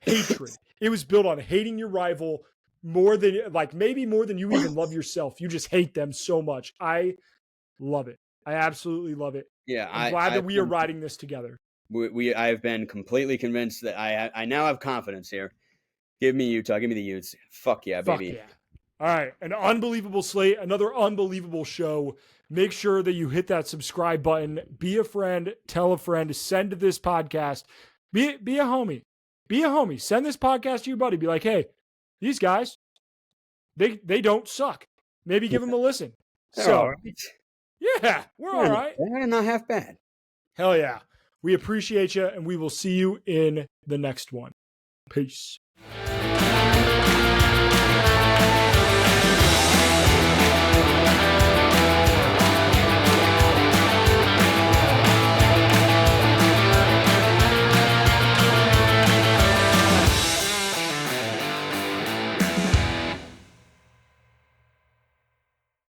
[SPEAKER 1] Hatred. It was built on hating your rival maybe more than you even love yourself. You just hate them so much. I love it. I absolutely love it.
[SPEAKER 2] Yeah,
[SPEAKER 1] I'm glad that we are riding this together.
[SPEAKER 2] I've been completely convinced that I now have confidence here. Give me Utah. Give me the Utes. Fuck yeah, baby.
[SPEAKER 1] Fuck yeah. All right. An unbelievable slate. Another unbelievable show. Make sure that you hit that subscribe button. Be a friend. Tell a friend. Send this podcast. Be a homie. Be a homie. Send this podcast to your buddy. Be like, hey, these guys, they don't suck. Maybe give them a listen. So, yeah, we're all right.
[SPEAKER 2] They're not half bad.
[SPEAKER 1] Hell yeah. We appreciate you, and we will see you in the next one. Peace.